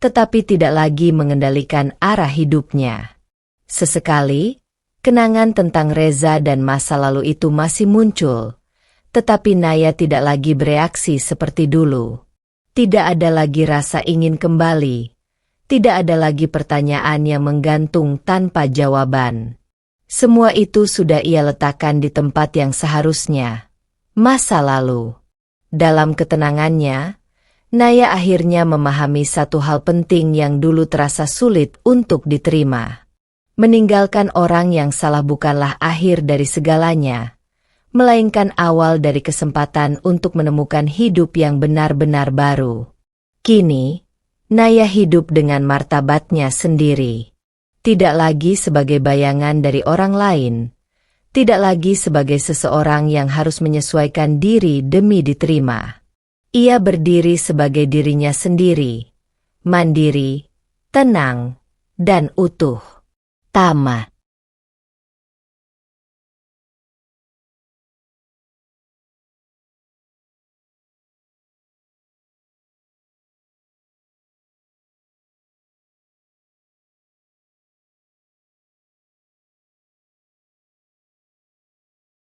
tetapi tidak lagi mengendalikan arah hidupnya. Sesekali, kenangan tentang Reza dan masa lalu itu masih muncul, tetapi Naya tidak lagi bereaksi seperti dulu. Tidak ada lagi rasa ingin kembali, tidak ada lagi pertanyaan yang menggantung tanpa jawaban. Semua itu sudah ia letakkan di tempat yang seharusnya, masa lalu. Dalam ketenangannya, Naya akhirnya memahami satu hal penting yang dulu terasa sulit untuk diterima. Meninggalkan orang yang salah bukanlah akhir dari segalanya, melainkan awal dari kesempatan untuk menemukan hidup yang benar-benar baru. Kini, Naya hidup dengan martabatnya sendiri. Tidak lagi sebagai bayangan dari orang lain, tidak lagi sebagai seseorang yang harus menyesuaikan diri demi diterima. Ia berdiri sebagai dirinya sendiri, mandiri, tenang, dan utuh. Tamat.